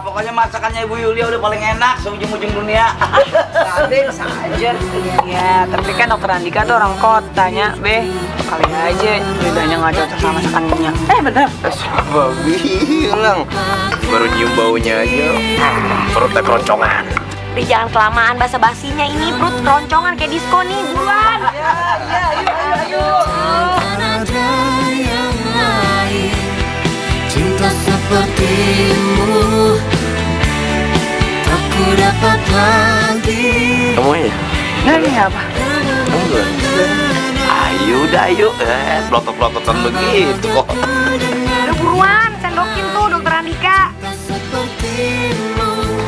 Pokoknya masakannya Ibu Yulia udah paling enak seujung-ujung dunia. Ada saja. Ya, tapi kan dokter Andika tuh orang kotanya, Be. Kali aja lidahnya nggak cocok sama masakannya. Bener. Siapa bilang? Baru nyium baunya aja, perutnya keroncongan. Udah jangan kelamaan basa-basinya, ini perut keroncongan kayak disco nih, buruan. Ayo. Ada yang lain, cinta sepertimu tak ku dapat lagi. Kamu ya? Nah, ini apa? Kamu duluan. Ayo, pelotot-pelototan begitu kok. Udah buruan, sendokin tuh dokter Andika.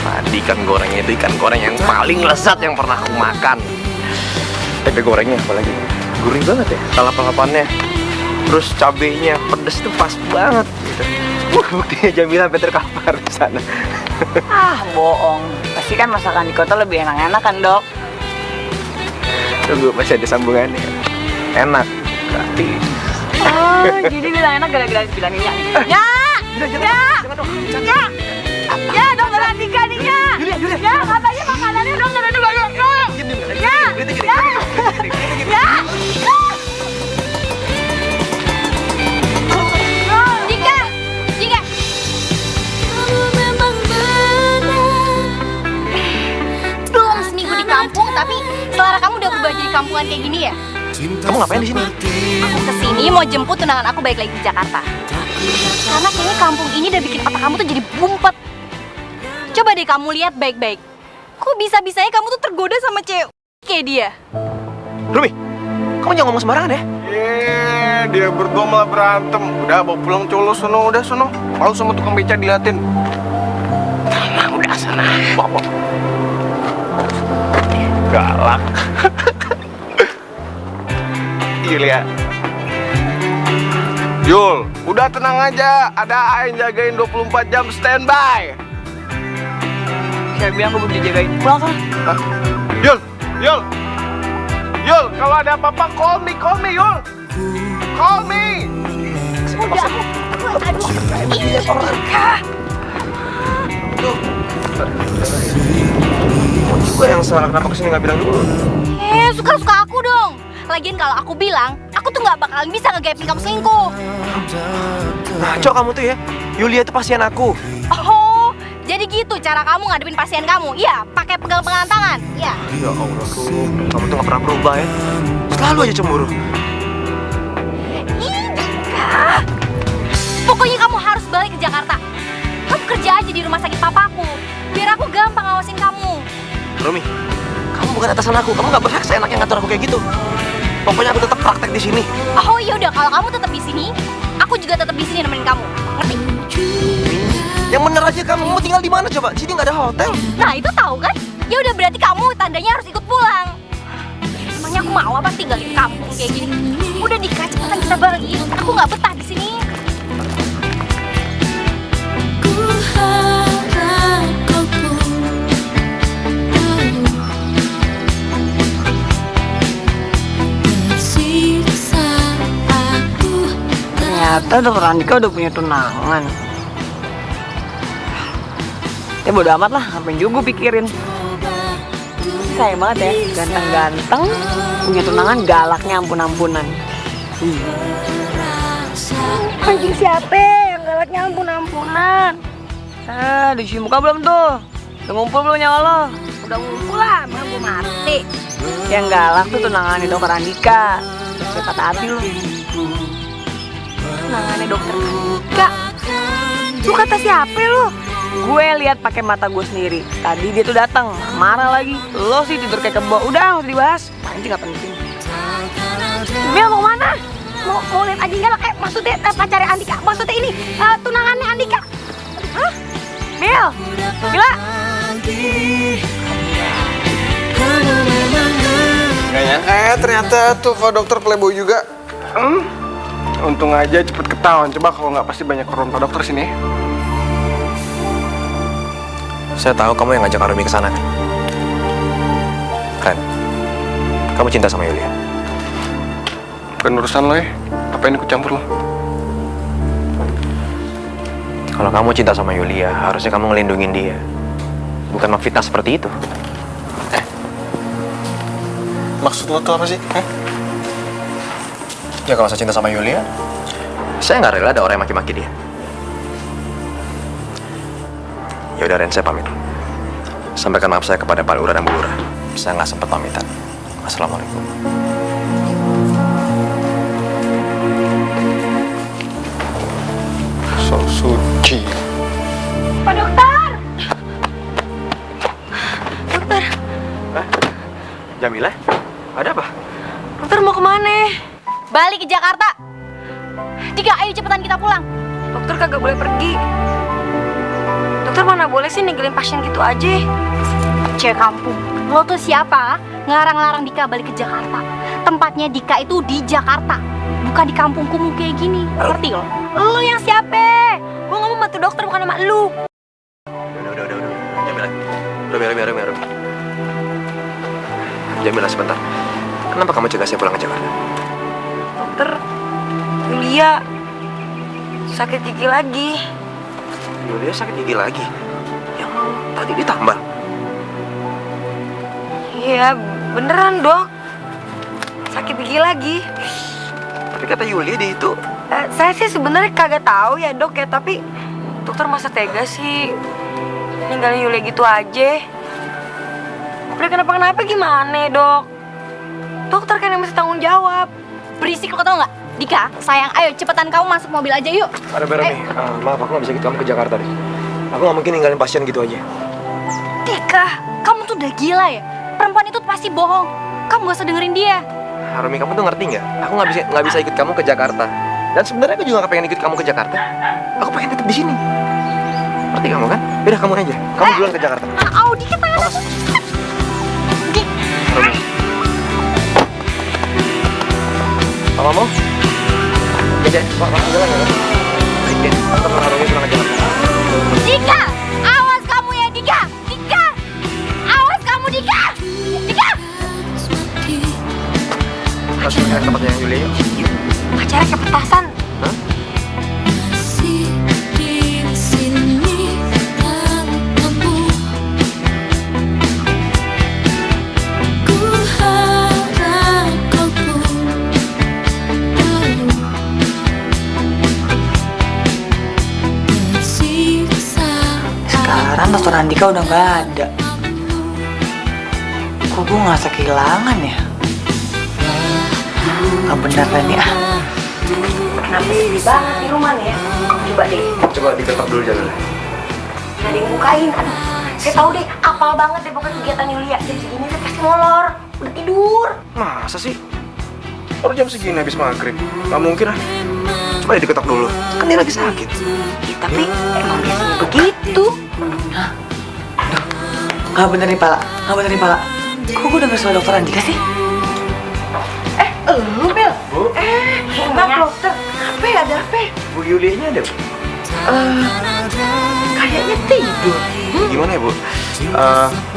Tadi ikan gorengnya itu ikan goreng yang paling lezat yang pernah aku makan. Tempe gorengnya apalagi gurih banget ya, lalapan-lapannya. Terus cabenya pedes tuh pas banget gitu. Buktinya Jamila sampai terkapar di sana. Bohong. Pasti kan masakan di kota lebih enak-enak kan, Dok? Tunggu, masih ada sambungannya. Enak, gratis. Oh, jadi bilang enak gara-gara bilangin ya. Ya, dokter Andika nih ya. Ya, katanya makanannya dokter Andika. Ya. Jika. Belum seminggu di kampung, tapi selera kamu udah berubah jadi kampungan kayak gini ya? Kamu ngapain di sini? Aku kesini mau jemput tunangan aku balik lagi di Jakarta. Karena kayaknya kampung ini udah bikin otak kamu tuh jadi bumpet. Coba deh kamu lihat baik-baik. Kok bisa-bisanya kamu tuh tergoda sama cewek kayak dia? Rumi, kamu jangan ngomong sembarangan ya. dia berdua malah berantem. Udah bawa pulang colo sono, udah sono. Malu sama tukang beca diliatin. Nah, udah sana. Bawa. Galak. Yulia. Yul, udah tenang aja. Ada Ain jagain 24 jam standby. Saya bilang gue belum dijagain. Pulang sana. Hah? Yul, Yul. Yul, kalau ada apa-apa call me, Yul. Call me. Udah, aduh. Juga yang salah, kenapa kesini nggak bilang dulu? Suka-suka aku dong. Lagian kalau aku bilang, aku tuh nggak bakalan bisa ngegapin kamu selingkuh. Ngaco kamu tuh ya. Yulia itu pasien aku. Oh, jadi gitu cara kamu ngadepin pasien kamu? Iya, pakai pegang-pegangan tangan. Iya. Ya Allah, kamu tuh nggak pernah berubah ya. Selalu aja cemburu. Ika. Pokoknya kamu harus balik ke Jakarta. Kamu kerja aja di rumah sakit papaku. Biar aku gampang ngawasin kamu. Romi, kamu bukan atasan aku. Kamu nggak berhak seenaknya ngatur aku kayak gitu. Pokoknya aku tetap praktek di sini. Oh ya udah, kalau kamu tetap di sini, aku juga tetap di sini nemenin kamu. Ngerti? Yang bener aja, kamu mau tinggal di mana coba? Sini nggak ada hotel. Nah itu tahu kan? Ya udah berarti kamu tandanya harus ikut pulang. Emangnya aku mau apa tinggal di kampung kayak gini? Udah Dika, cepetan kita balik. Aku nggak betah di sini. Ku harap kau pun tersiksa aku. Ternyata dokter Andika udah punya tunangan. Ya bodo amat lah, ngapain juga gue pikirin. Sayang banget ya, ganteng-ganteng, punya tunangan, galaknya ampun-ampunan. Anjing siapa yang galaknya ampun-ampunan? Dicuci muka belum tuh? Udah ngumpul belum nyawa lo? Udah ngumpul lah, mana gue mati. Yang galak tuh tunangannya dokter Andika. Terus patah hati lo. Tunangannya dokter Andika. Lu kata siapa lu? Gue lihat pakai mata gue sendiri. Tadi dia tuh datang, marah lagi. Lo sih tidur kayak kebo. Udah, nggak usah dibahas. Anjing nggak penting. Mil mau kemana? Mau lihat anjing galak? Maksudnya pacarnya Andika? Maksudnya ini tunangannya Andika? Hah? Mil, Mila. Gak nyangka ya ternyata tuh Pak Dokter playboy juga. Untung aja cepet ketahuan. Coba kalau nggak pasti banyak korban Pak Dokter sini. Saya tahu kamu yang ngajak Arumi ke sana kan? Ren, kamu cinta sama Yulia? Bukan urusan lo ya. Apa yang ikut campur lo? Kalau kamu cinta sama Yulia, harusnya kamu ngelindungin dia. Bukan memfitnah seperti itu. Maksud lo tuh apa sih? Ya kalau saya cinta sama Yulia, saya nggak rela ada orang yang maki-maki dia. Ya udah Ren, saya pamit. Sampaikan maaf saya kepada Pak Lurah dan Bu Lurah. Saya nggak sempat pamitan. Assalamualaikum. So suci. Pak Dokter! Dokter, Jamila, ada apa? dokter mau kemana? Balik ke Jakarta. Dika, ayo cepetan kita pulang. Dokter kagak boleh pergi. Dokter mana boleh sih ninggalin pasien gitu aja? Cewek kampung, lo tuh siapa? Ngelarang-larang Dika balik ke Jakarta. Tempatnya Dika itu di Jakarta, bukan di kampung kumuh kayak gini. Ngerti lo? Lu yang siapa? Gue ngomong sama tuh dokter bukan sama lu. Udah. Jamila. Rumi. Jamila, sebentar. Kenapa kamu cegah saya pulang ke Jakarta? Dokter, Yulia sakit gigi lagi. Yulia sakit gigi lagi? Yang tadi ditambal? Iya, beneran dok. Sakit gigi lagi. Tapi kata Yulia dia itu... Saya sih sebenarnya kagak tahu ya dok ya, tapi dokter masa tega sih ninggalin Yulia gitu aja. Udah kenapa gimana dok? Dokter kan yang mesti tanggung jawab. Berisik lo tau nggak? Dika, sayang, ayo cepetan kamu masuk mobil aja yuk. Ada Rumi, maaf aku gak bisa ikut kamu ke Jakarta deh. Aku gak mungkin ninggalin pasien gitu aja. Dika, kamu tuh udah gila ya? Perempuan itu pasti bohong. Kamu gak usah dengerin dia. Rumi, kamu tuh ngerti nggak? Aku nggak bisa ikut kamu ke Jakarta. Dan sebenarnya aku juga nggak pengen ikut kamu ke Jakarta. Aku pengen tetap di sini. Ngerti kamu kan? Udah kamu aja. Kamu duluan ke Jakarta. Audi kita. Rumi. Mama mau? Ya, Pak, jalan ya. Baik deh, aku sama Rumi pulang ke Jakarta. Dika, awas kamu ya Dika. Dika, awas kamu Dika. Dika. Langsung ke tempatnya yang Yulia yuk. Pacarnya kayak petasan. Hah? Masih di sini tanpamu. Ku harap kau pun tahu tersiksa. Sekarang Dokter Andika udah nggak ada. Kok gue ngerasa kehilangan ya? Nggak bener kan ya? Kenapa sepi banget di rumah nih ya? Coba deh, Coba diketok dulu jalannya. nggak ada yang bukain. Aduh, saya tahu deh, apal banget deh pokoknya kegiatan Yulia. Jam segini dia pasti molor, udah tidur. Masa sih? Baru jam segini habis maghrib. Gak mungkin ah. Coba diketok dulu. Kan dia lagi sakit. Ya, tapi emang biasanya begitu. Nggak bener nih Pala, nggak bener nih Pala. Kok gue denger suara Dokter Andika sih? Lu Bel? Enak dokter. Apa ya, ada apa? Bu Yulianya ada, Bu? Kayaknya tidur. Gimana ya, Bu?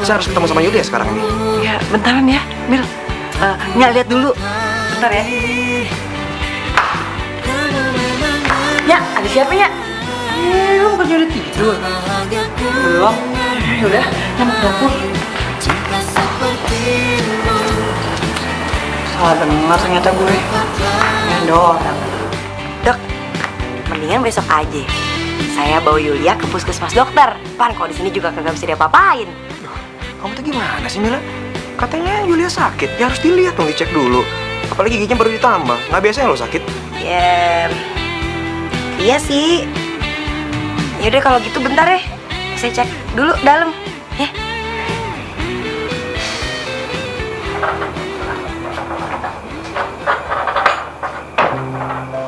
Saya harus ketemu sama Yulia sekarang ini. Ya, bentaran ya, Mil. Nyak lihat dulu. Bentar ya. Ya, ada siapa ya? Lu bukannya udah tidur? Belum. Yaudah, nyamuk dapur. Salah dengar ternyata gue. Nyendor. Dok, mendingan besok aja. Saya bawa Yulia ke puskesmas dokter. Pan kalau di sini juga kagak bisa diapa-apain. Kamu tuh gimana sih, Mila? Katanya Yulia sakit. Ya harus dilihat dong, dicek dulu. Apalagi giginya baru ditambah. Nggak biasanya lo sakit. Ya, iya sih. Yaudah kalau gitu bentar ya. Saya cek dulu dalam. Ya.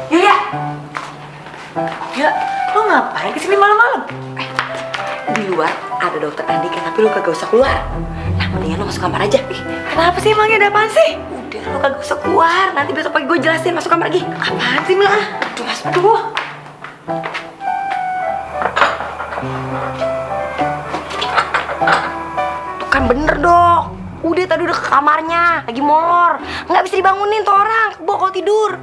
Yulia. Ya, lu ngapain kesini malam-malam? Di luar ada dokter Andika tapi lu kagak usah keluar. Nah mendingan lu masuk kamar aja. Kenapa sih emangnya ada apaan sih? Udah lu kagak usah keluar. Nanti besok pagi gue jelasin, masuk kamar lagi. Apaan sih Mil? Aduh mas, aduh. Tuh kan bener dok. Udah tadi udah ke kamarnya, lagi molor. Nggak bisa dibangunin tuh orang, bawa kalau tidur.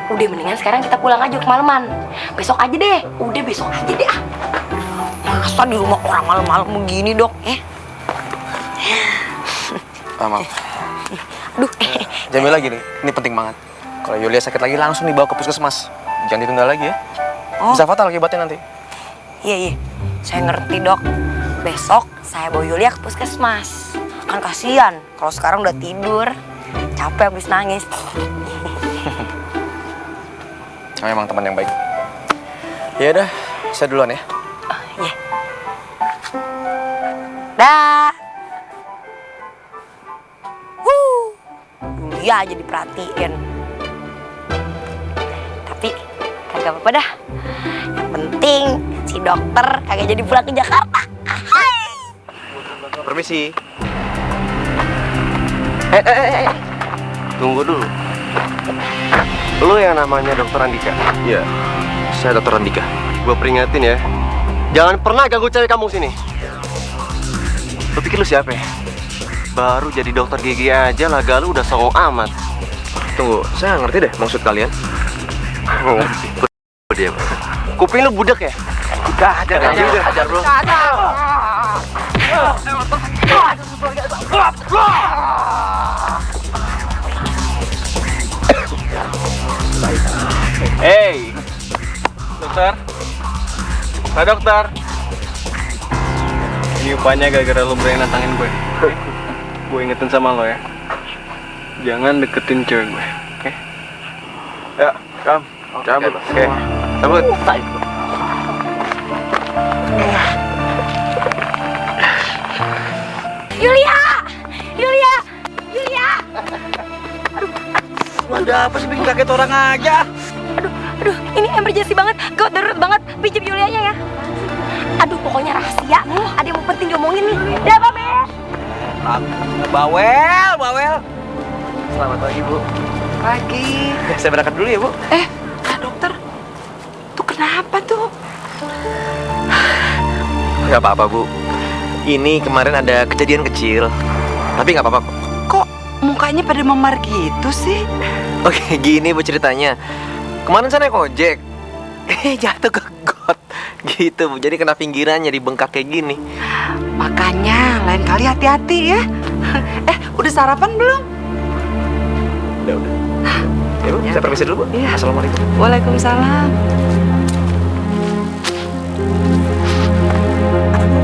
Udah mendingan sekarang kita pulang aja kemalaman. Besok aja deh. Udah besok aja deh ah. Masa di rumah orang malam-malam begini dok? Maaf. Aduh. Jamil lagi nih, ini penting banget. Kalau Yulia sakit lagi langsung dibawa ke puskesmas. Jangan ditunda lagi ya. Bisa fatal akibatnya nanti. Iya. Saya ngerti dok. Besok saya bawa Yulia ke puskesmas. Kan kasihan kalau sekarang udah tidur. Capek habis nangis. Memang teman yang baik. Ya udah, saya duluan ya. Iya. Dah. Iya aja diperhatiin. Tapi kagak apa-apa dah. Yang penting si dokter kagak jadi pulang ke Jakarta. Permisi. Tunggu dulu. Lu yang namanya Dokter Andika? Iya, saya Dokter Andika. Gue peringatin ya, jangan pernah ganggu cewek kamu sini. Lu pikir lu siapa ya? Baru jadi dokter gigi aja laga lu udah songong amat. Tunggu, saya nggak ngerti deh maksud kalian. Dia. Kuping lu budak ya? Udah, ajar bro. Hey, dokter. Pak dokter. Ini upahnya gara-gara lo berani nantangin gue. Gue ingetin sama lo ya. Jangan deketin cewek gue, oke? Ya, Kam. Cabut. Oke. Cabut. Yulia! Yulia! Yulia! Ada apa sih bikin kaget orang aja? Aduh, ini emergency banget, gawat darurat banget. Pinjam Yulianya ya. Aduh, pokoknya rahasia. Ada yang penting diomongin nih. Ya, Babe. Bawel. Selamat pagi, Bu. Pagi. Saya berangkat dulu ya, Bu. Pak dokter, tuh kenapa tuh? Nggak apa-apa, Bu. Ini kemarin ada kejadian kecil. Tapi nggak apa-apa kok. Kok mukanya pada memar gitu sih? Oke, gini Bu ceritanya. Kemarin saya naik ojek. Jatuh ke got. Gitu, Bu. Jadi kena pinggirannya dibengkak kayak gini. Makanya lain kali hati-hati ya. Udah sarapan belum? Udah. Ya, Bu. Saya permisi dulu, Bu. Iya. Assalamualaikum. Waalaikumsalam.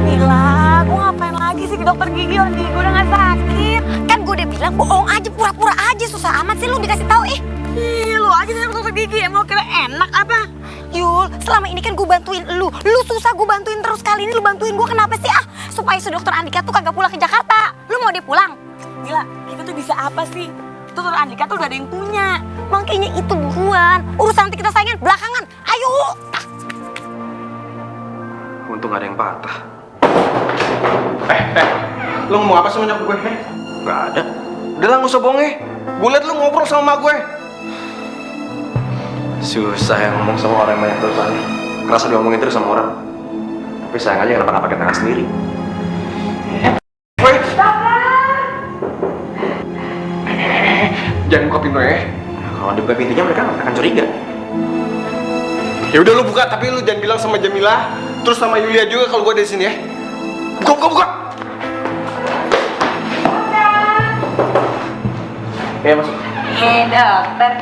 Mila, gue ngapain lagi sih ke dokter gigi? Orang gigi gue udah gak sakit. Kan gue udah bilang bohong aja, pura-pura aja. Susah amat sih lu dikasih tahu. Ih, lu aja sih ke dokter gigi. Emang kira enak apa? Yul, selama ini kan gue bantuin lu. Lu susah gue bantuin terus, kali ini lu bantuin gue kenapa sih? Supaya si dokter Andika tuh kagak pulang ke Jakarta. Lu mau dia pulang? Gila, kita tuh bisa apa sih? Dokter Andika tuh udah ada yang punya. Makanya itu buruan. Urusan nanti kita saingan belakangan. Ayo. Untung gak ada yang patah. Lu ngomong apa sama nyokap gue? Nggak ada. Udah lah, nggak usah bohong ya. Gue liat lu ngobrol sama emak gue. Susah ya ngomong sama orang yang banyak dosanya. Kerasa diomongin terus sama orang. Tapi sayang aja kenapa nggak pakai tangan sendiri. Weh. Jangan buka pintu ya. Kalau dibuka pintunya mereka akan curiga. Ya udah lu buka, tapi lu jangan bilang sama Jamila, terus sama Yulia juga kalau gue ada di sini ya. Buka. Ya masuk. Dokter.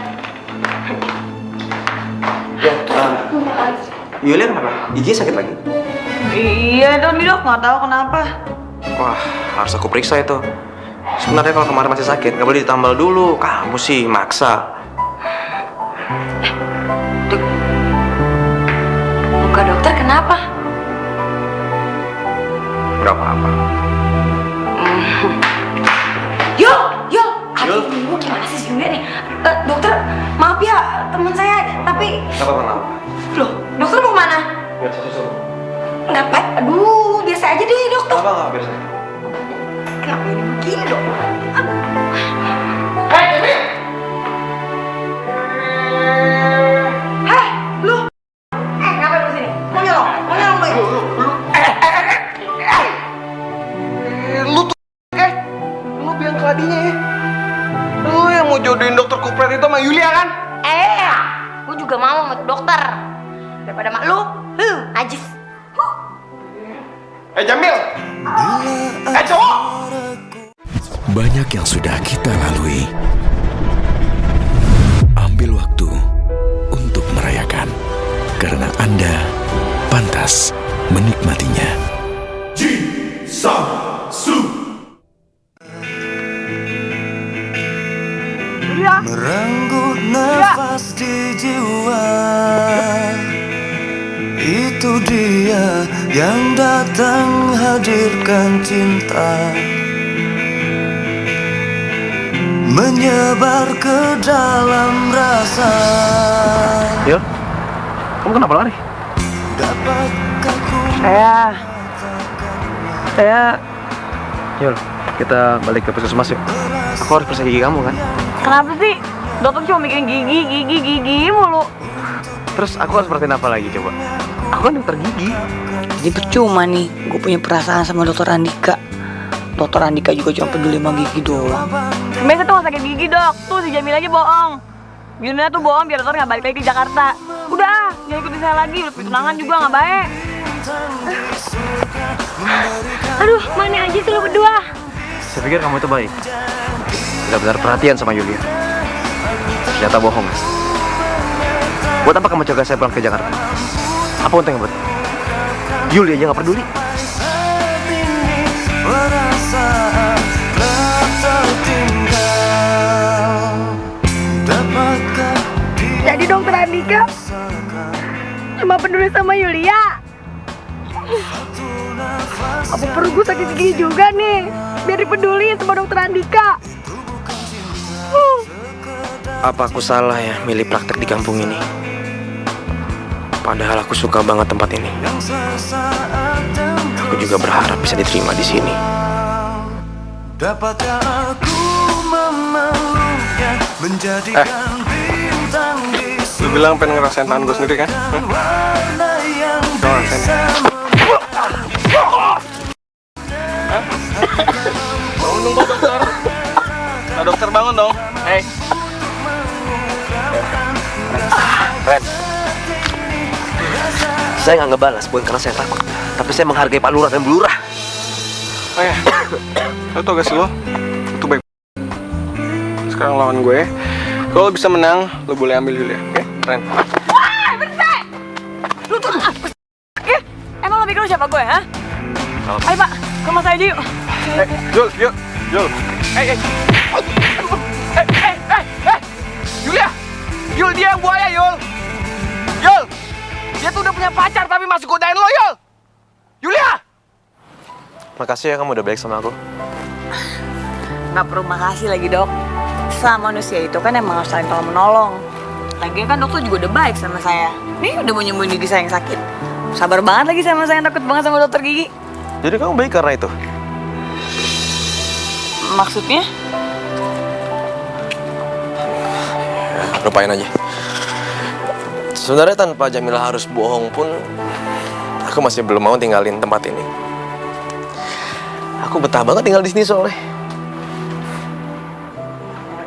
Ya. Yulia kenapa? Gigi sakit lagi? Iya dong, Dok. Nggak tahu kenapa. Wah, harus aku periksa itu. Sebenarnya kalau kemarin masih sakit, nggak boleh ditambal dulu. Kamu sih maksa. Muka dokter kenapa? Nggak apa-apa. Yul. Aduh, gimana sih Yulia nih? Dokter, maaf ya teman saya, tapi Nggak apa-apa. loh, dokter mau mana? Biar saya susul. Ngapain? Aduh, biasa aja deh dokter. Nggak, biar saya. Kenapa ini begini dok? Hei, lu. Ngapain lu sini? Mau nyolong lu. Lu tuh lu biang keladinya ya. Lu yang mau jodohin dokter Kupret itu sama Yulia kan? Gue juga mau sama dokter. Daripada mak lu, najis. Jamil. Cowok. Banyak yang sudah kita lalui. Ambil waktu untuk merayakan, karena Anda pantas menikmatinya. Merenggut nafas di jiwa. Itu dia yang datang hadirkan cinta, menyebar ke dalam rasa. Yul, kamu kenapa lari? Dapatkah ku Saya Yul, kita balik ke puskesmas yuk. Aku harus periksa gigi kamu kan? Kenapa sih? Dokter cuma mikirin gigi mulu. Terus aku harus perhatiin apa lagi coba? Aku kan dokter gigi. Jadi percuma nih, gue punya perasaan sama dokter Andika. Dokter Andika juga cuma peduli sama gigi doang. Biasa tuh nggak sakit gigi dok. Tuh si Jamil aja bohong. Yuna tuh bohong biar dokter nggak balik lagi ke Jakarta. Udah, jangan ikutin saya lagi. Udah tunangan juga nggak baik. Aduh, mana aja sih lu berdua? Saya pikir kamu itu baik. Benar-benar perhatian sama Yulia. Ternyata bohong. Buat apa kamu jaga saya pulang ke Jakarta? Apa untungnya buat? Yulia aja nggak peduli. perasaan tak tertinggal. Dapatkah Jadi dokter Andika cuma peduli sama Yulia. Apa perlu gue sakit gigi juga nih? Biar dipeduliin sama dokter Andika. Apa aku salah ya milih praktek di kampung ini? Padahal aku suka banget tempat ini. Aku juga berharap bisa diterima di sini. Dapatkah aku memeluknya menjadikan bintang di Lu bilang pengen ngerasain tangan gue sendiri kan? warna yang bisa Bangun dong dokter. Nah, dokter bangun dong. Hey. Ren, saya nggak ngebalas bukan karena saya takut, tapi saya menghargai Pak Lurah dan Bu Lurah. Oh ya, lo tau gak sih lo? Itu baik. Sekarang lawan gue. Kalau bisa menang, lo boleh ambil dulu ya, oke? Ren. Wah, bersih! Lu tuh emang lo pikir lu siapa gue, ha? Ayo Pak, ke rumah saya aja yuk. Jul. Hey. Yulia! Yul, dia yang buaya, Yul! Dia tuh udah punya pacar tapi masih godain lo, Yul! Yulia! Makasih ya kamu udah baik sama aku. Nggak perlu makasih lagi, Dok. Sama manusia itu kan emang harus saling tolong menolong. Lagian kan dokter juga udah baik sama saya. Nih udah mau nyembuhin diri saya yang sakit. Sabar banget lagi sama saya, takut banget sama dokter gigi. Jadi kamu baik karena itu? Maksudnya? Ya, lupain aja. Sebenarnya tanpa Jamilah harus bohong pun, aku masih belum mau tinggalin tempat ini. Aku betah banget tinggal di sini soalnya.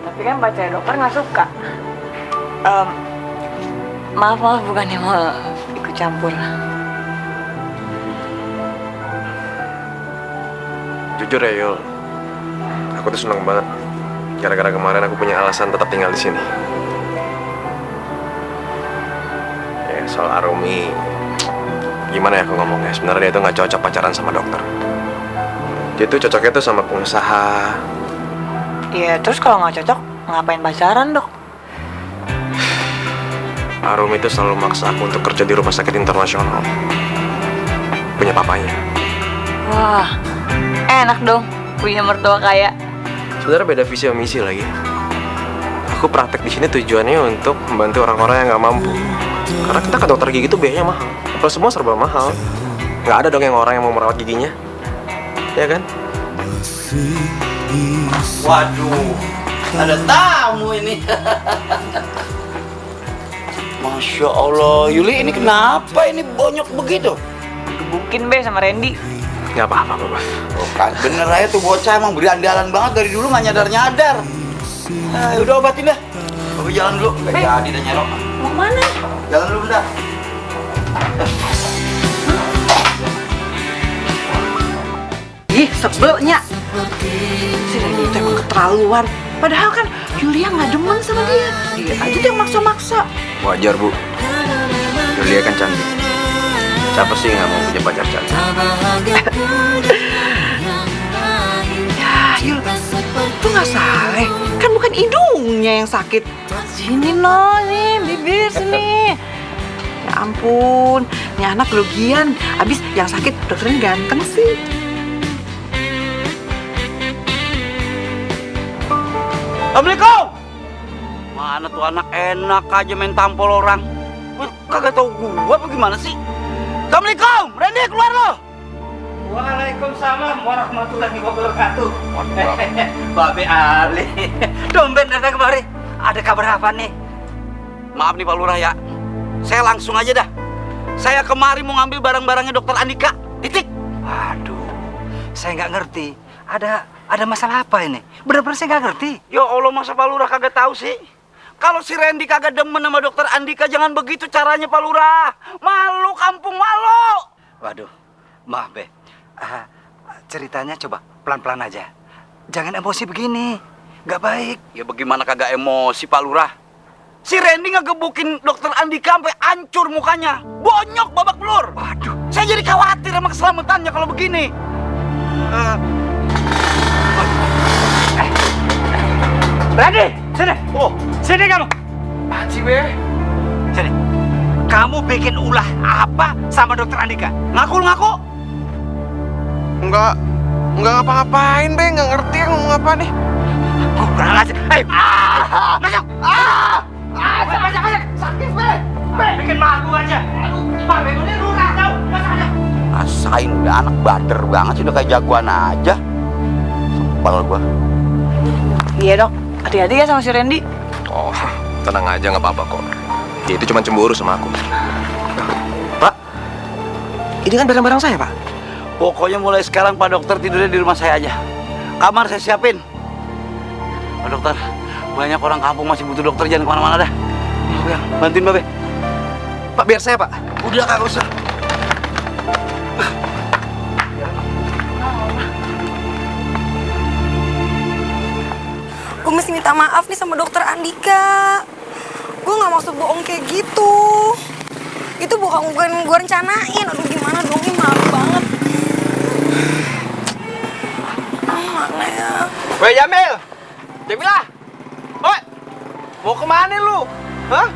Tapi kan pacar dokter nggak suka. Maaf bukannya mau ikut campur. Jujur ya Yul, aku tuh seneng banget. Gara-gara kemarin aku punya alasan tetap tinggal di sini. Ya soal Arumi, gimana ya aku ngomongnya? Sebenarnya dia tuh nggak cocok pacaran sama dokter. Dia tuh cocoknya tuh sama pengusaha. Iya, terus kalau nggak cocok, ngapain pacaran, Dok? Arumi tuh selalu maksa aku untuk kerja di rumah sakit internasional. Punya papanya. Wah, enak dong punya mertua kaya. Sebenarnya beda visi dan misi lagi. Aku praktek di sini tujuannya untuk membantu orang-orang yang nggak mampu. Karena kita ke dokter gigi tuh biayanya mahal. Kalau semua serba mahal, nggak ada dong yang orang yang mau merawat giginya, ya kan? Waduh, ada tamu ini. Masya Allah, Yuli ini kenapa ini bonyok begitu? Gebukin be sama Randy. Nggak apa-apa, Bos. Oh kan, bener aja tuh bocah emang berandalan banget dari dulu nggak nyadar-nyadar. Udah obatin dah. Aku jalan dulu, nggak jadi dan nyerok. Mau mana? Jalan dulu bentar. Ih, sebelnya. Si Randy itu emang keterlaluan. Padahal kan Yulia nggak demen sama dia. Dia aja yang maksa-maksa. Wajar bu, Yulia kan cantik. Siapa sih nggak mau punya pacar cantik? Ya, Yul, itu nggak salah. Kan bukan hidungnya yang sakit. Sini no, nih bibir sini. Ya ampun, ini anak gelogian. Abis yang sakit dokternya ganteng sih. Assalamualaikum. Mana tuh anak enak aja main tampol orang. Kagak tau gua apa gimana sih? Assalamualaikum, Randy keluar lo. Waalaikumsalam warahmatullahi wabarakatuh. Babe Ali, domben datang kemari. Ada kabar apa nih? Maaf nih Pak Lurah ya. Saya langsung aja dah. Saya kemari mau ngambil barang-barangnya Dokter Andika. Titik. Waduh, saya nggak ngerti. Ada masalah apa ini? Benar-benar saya nggak ngerti. Ya Allah, masa Pak Lurah kagak tahu sih? Kalau si Randy kagak demen sama Dokter Andika, jangan begitu caranya Pak Lurah. Malu kampung, malu. Waduh, maaf Be. Ceritanya coba pelan-pelan aja. Jangan emosi begini. Nggak baik. Ya bagaimana kagak emosi Pak Lurah? Si Randy ngegebukin Dokter Andika sampai hancur mukanya. Bonyok babak belur. Waduh, saya jadi khawatir sama keselamatannya kalau begini. Randy, sini. Oh, sini kamu. Aci be. Sini. Kamu bikin ulah apa sama Dokter Andika? Ngaku-ngaku? Enggak ngapa-ngapain be, nggak ngerti yang ngomong apa nih. Kurang aja. Masuk. Sakit, Be. Bikin malu aja. Aduh, Pak, ini lurah tau. Rasain udah anak bader banget sih, udah kayak jagoan aja. Sempel gua. Iya dok, hati-hati ya sama si Randy. Oh, tenang aja, nggak apa-apa kok. Dia itu cuma cemburu sama aku. Pak, ini kan barang-barang saya, Pak. Pokoknya mulai sekarang Pak Dokter tidurnya di rumah saya aja. Kamar saya siapin. Pak Dokter, banyak orang kampung masih butuh dokter, jangan kemana-mana dah. Ya, bantuin Babe. Pak, biar saya, Pak. Udah kagak usah. Gue mesti minta maaf nih sama dokter Andika. Gue nggak maksud bohong kayak gitu. Itu bukan gue rencanain. Aduh gimana dong, ini malu banget. Mana ya? Woi Jamil, Jamilah. Woi, mau kemana lu? Hah?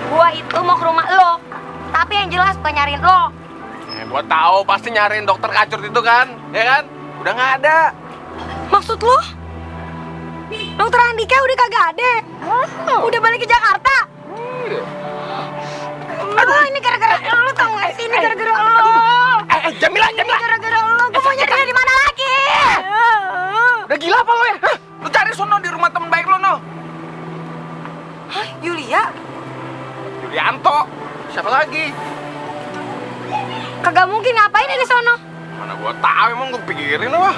Gua itu mau ke rumah lo, tapi yang jelas bukan nyariin lo. Gua tahu pasti nyariin dokter kacur itu kan, ya kan? Udah nggak ada. Maksud lo? Dokter Andika udah kagak ada? Udah balik ke Jakarta? Aduh, ini gara-gara lo, tau gak sih? Ini gara-gara lo. Jamilah. Gara-gara lo, gue mau nyarinya di mana lagi? Udah gila apa lo ya? Hah? Lu cari sono di rumah temen baik lo, no. Hah, Yulia? Yulianto. Siapa lagi? Kagak mungkin, ngapain dia di sono? Mana gua tahu, emang gua pikirin apa?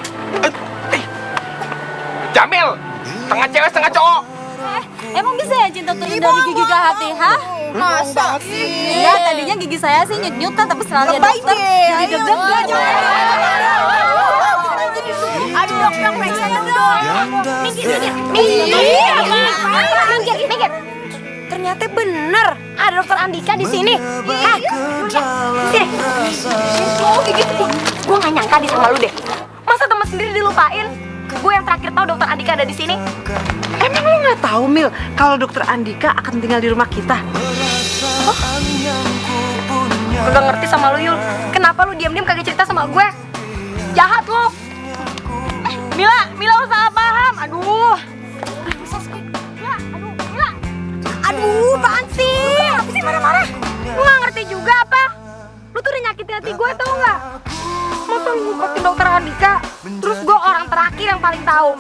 Jamil, setengah cewek setengah cowok. Emang bisa ya cinta turun dari gigi ke hati, ha? Masa sih? Ya, tadinya gigi saya sih nyut-nyutan, tapi setelah lihat dokter, jadi deg-degan. Aduh, dok, periksa dong. Minggir. Ternyata bener ada dokter Andika di sini. Hah? Sini. Gue gak nyangka di sama lu deh. Masa temen sendiri dilupain? Gue yang terakhir tahu dokter Andika ada di sini. Emang lu nggak tahu Mil kalau dokter Andika akan tinggal di rumah kita? Kagak ngerti sama lu, Yul. Kenapa lu diam-diam kagak cerita sama gue? Jahat lu. Mila lu salah paham. Aduh. Aduh, apaan sih? Apa sih marah-marah? Lu gak ngerti juga apa? Lu tuh udah nyakitin hati gue, tau gak? Masa lu ngumpetin dokter Andika? Terus gue orang terakhir yang paling tahu.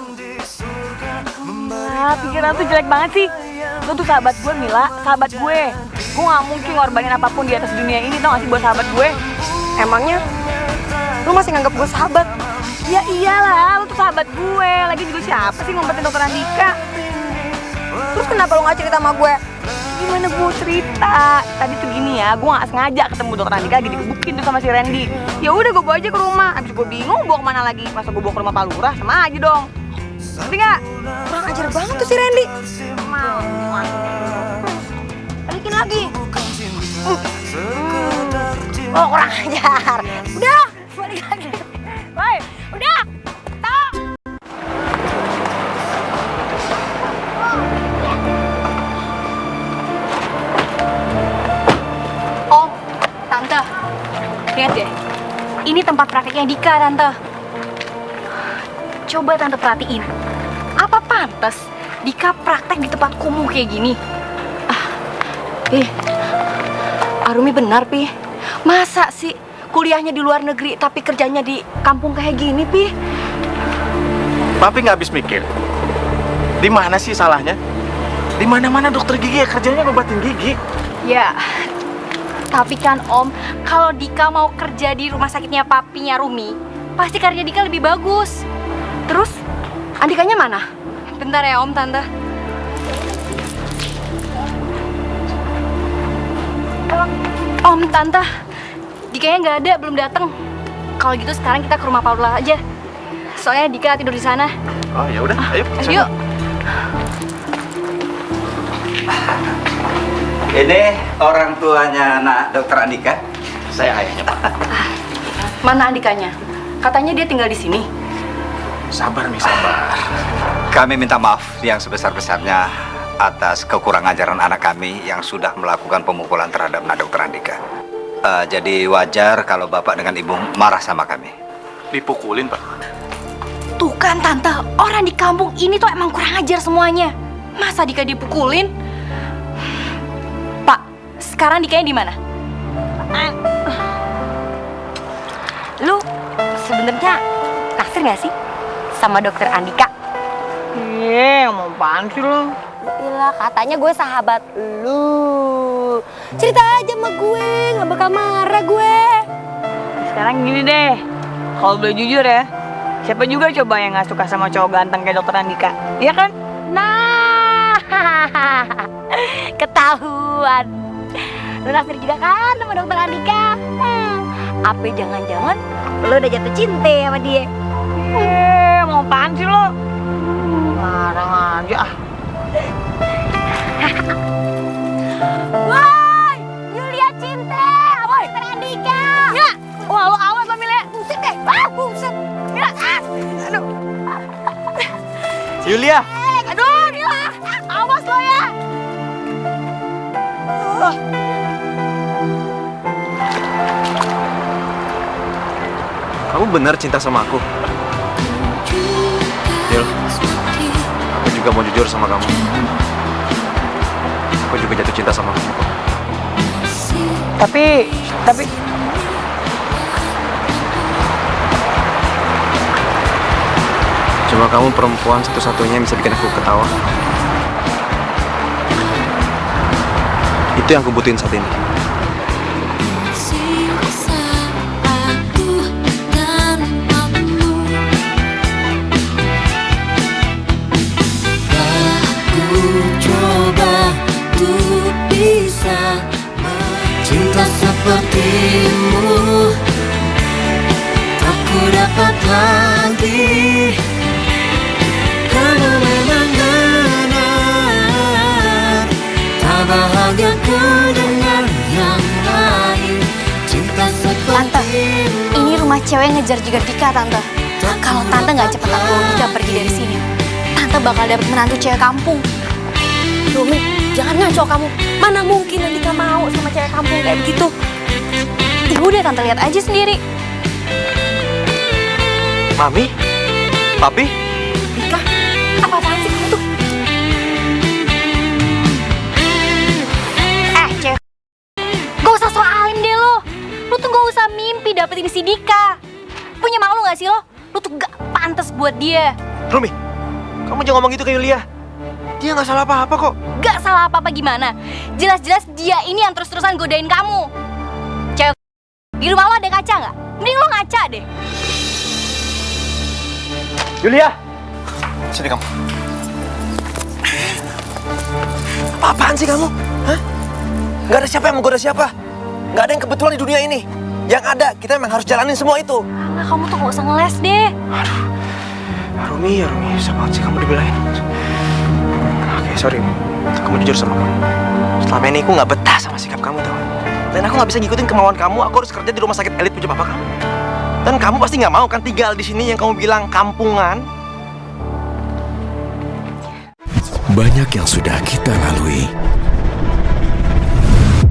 Pikiran tuh jelek banget sih. Lu tuh sahabat gue, Mila. Sahabat gue. Gue gak mungkin ngorbanin apapun di atas dunia ini, tau gak sih, buat sahabat gue. Emangnya? Lu masih nganggap gue sahabat? Ya iyalah, lu tuh sahabat gue. Lagi juga siapa sih ngumpetin dokter Andika? Terus kenapa lo gak cerita sama gue? Gimana gue cerita? Tadi tuh gini ya, gue gak sengaja ketemu dokter Andika lagi digebukin tuh sama si Randy. Ya udah gue bawa aja ke rumah. Abis gue bingung bawa kemana lagi. Masa gue bawa ke rumah Pak Lurah, sama aja dong. Ngerti gak? Kurang ajar banget tuh si Randy. Balikin lagi. Oh kurang ajar. Udah, balik lagi. Woi, udah. Tante, lihat deh, ini tempat prakteknya Dika, Tante. Coba Tante perhatiin, apa pantas Dika praktek di tempat kumuh kayak gini? Arumi benar, Pi. Masa sih kuliahnya di luar negeri tapi kerjanya di kampung kayak gini, Pi? Papi nggak habis mikir. Di mana sih salahnya? Di mana-mana dokter gigi ya kerjanya ngobatin gigi. Ya. Tapi kan Om, kalau Dika mau kerja di rumah sakitnya papinya Rumi, pasti kerja Dika lebih bagus. Terus, Andikanya mana? Bentar ya Om, Tante. Om, Tante, Dikanya nggak ada, belum datang. Kalau gitu sekarang kita ke rumah Paula aja. Soalnya Dika tidur di sana. Oh ya udah, ayo. Yuk. Ini orang tuanya anak dokter Andika. Saya ayahnya, Pak. Mana Andikanya? Katanya dia tinggal di sini. Sabar, Mi, sabar. Kami minta maaf yang sebesar-besarnya atas kekurangan ajaran anak kami yang sudah melakukan pemukulan terhadap anak dokter Andika. Jadi wajar kalau Bapak dengan Ibu marah sama kami. Dipukulin, Pak. Tuh kan tante, orang di kampung ini tuh emang kurang ajar semuanya. Masa Dika dipukulin? Pak, sekarang Dikanya di mana? Lu sebenarnya naksir gak sih sama dokter Andika? Mau apaan sih lo? Gila, katanya gue sahabat lu. Cerita aja sama gue, gak bakal marah gue. Sekarang gini deh, kalau boleh jujur ya, siapa juga coba yang gak suka sama cowok ganteng kayak dokter Andika? Iya kan? Nah, ketahuan. Lu naksir juga kan sama dokter Andika? Apa jangan-jangan lu udah jatuh cinta sama dia? Mau apaan sih lo? Marah aja ah. Woi, Yulia cinta sama dokter Andika. Ya, wah lu awas lo Mila. Buset deh, buset. Mila, aduh. Yulia. Aduh, Mila, awas lo ya. Kamu benar cinta sama aku? Yul, aku juga mau jujur sama kamu. Aku juga jatuh cinta sama kamu kok. Tapi Cuma kamu perempuan satu-satunya yang bisa bikin aku ketawa. Itu yang aku butuhin saat ini. Sisa aku tanpamu. Aku coba untuk bisa cinta sepertimu. Tak ku dapat lagi. Kamu memang benar. Tak bahagia ku dengan yang lain. Cinta Tante, ini rumah cewek yang ngejar juga Dika, Tante. Kalau Tante nggak cepetan bawa Dika pergi dari sini, Tante bakal dapet menantu cewek kampung. Rumi, jangan ngaco kamu. Mana mungkin Andika mau sama cewek kampung kayak begitu? Ya udah, Tante lihat aja sendiri. Mami? Papi? Dika, apa-apaan sih kamu tuh? Cewek, gak usah so alim deh lo. Lu tuh gak usah mimpi dapetin si Dika. Punya malu gak sih lo? Lu tuh gak pantas buat dia. Rumi, kamu jangan ngomong gitu ke Yulia. Dia nggak salah apa-apa kok. Gak salah apa-apa gimana? Jelas-jelas dia ini yang terus-terusan godain kamu. Cewek, di rumah lo ada kaca nggak? Mending lo ngaca deh. Yulia! Sini kamu. Apaan sih kamu? Hah? Gak ada siapa yang menggoda siapa. Gak ada yang kebetulan di dunia ini. Yang ada, kita memang harus jalanin semua itu. Nah, kamu tuh gak usah ngeles deh. Rumi, susah banget sih kamu dibelain. Oke, sorry. Kamu jujur sama kamu. Selama ini aku gak betah sama sikap kamu, tau. Dan aku gak bisa ngikutin kemauan kamu. Aku harus kerja di rumah sakit elit punya papa kamu. Dan kamu pasti gak mau kan tinggal di sini yang kamu bilang kampungan. Banyak yang sudah kita lalui.